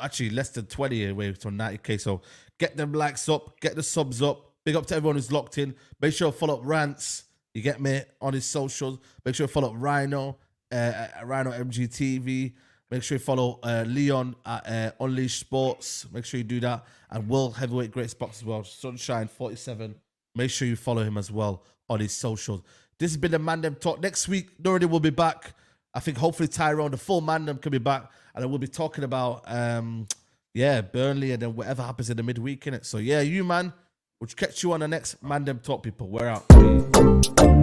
Actually, less than 20 away from 90K. So get them likes up, get the subs up. Big up to everyone who's locked in. Make sure to follow up Rance. You get me? On his socials. Make sure to follow up Rhino, Rhino MGTV. Make sure you follow Leon at Unleashed Sports. Make sure you do that. And World Heavyweight Greats Box as well. Sunshine 47. Make sure you follow him as well on his socials. This has been the Mandem Talk. Next week, Nordy will be back. I think hopefully Tyrone, the full Mandem, can be back. And then we'll be talking about, Burnley and then whatever happens in the midweek, innit? So, you, man. We'll catch you on the next Mandem Talk, people. We're out.